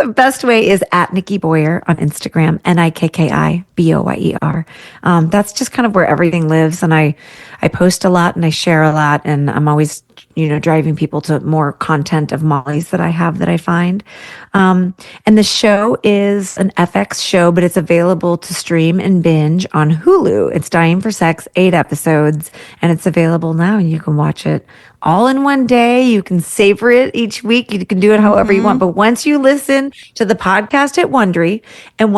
best way is at Nikki Boyer on Instagram, NIKKIBOYER. That's just kind of where everything lives. And I post a lot and I share a lot. And I'm always, driving people to more content of Molly's that I have that I find. And the show is an FX show, but it's available to stream and binge on Hulu. It's Dying for Sex, 8 episodes, and it's available now. And you can watch it all in one day. You can savor it each week. You can do it however you want. But once you listen to the podcast at Wondery, and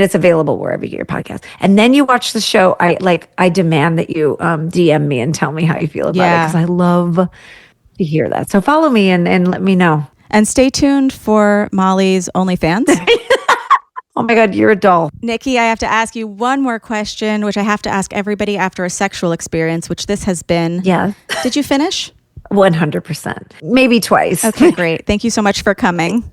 it's available wherever you get your podcast, and then you watch the show, I demand that you DM me and tell me how you feel about it, because I love to hear that. So follow me and let me know. And stay tuned for Molly's OnlyFans. Oh my God, you're a doll. Nikki, I have to ask you one more question, which I have to ask everybody after a sexual experience, which this has been. Yeah. Did you finish? 100%. Maybe twice. Okay, great. Thank you so much for coming.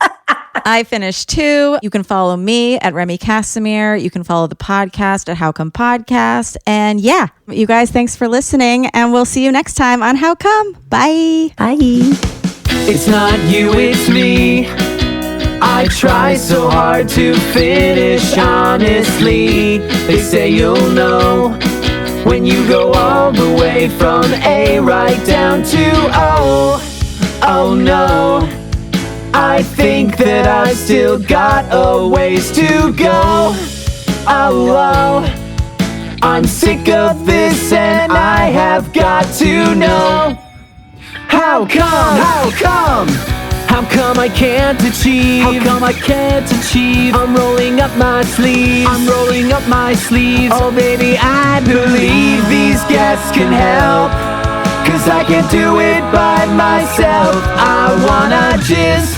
I finished too. You can follow me at Remy Casimir. You can follow the podcast at How Come Podcast. And yeah, you guys, thanks for listening. And we'll see you next time on How Come. Bye. Bye. It's not you, it's me. I try so hard to finish honestly. They say you'll know when you go all the way from A right down to O. Oh no, I think that I still got a ways to go. Oh, I'm sick of this and I have got to know. How come? How come? How come I can't achieve? How come I can't achieve? I'm rolling up my sleeves. I'm rolling up my sleeves. Oh baby, I believe these guests can help, 'cause I can't do it by myself. I wanna jizz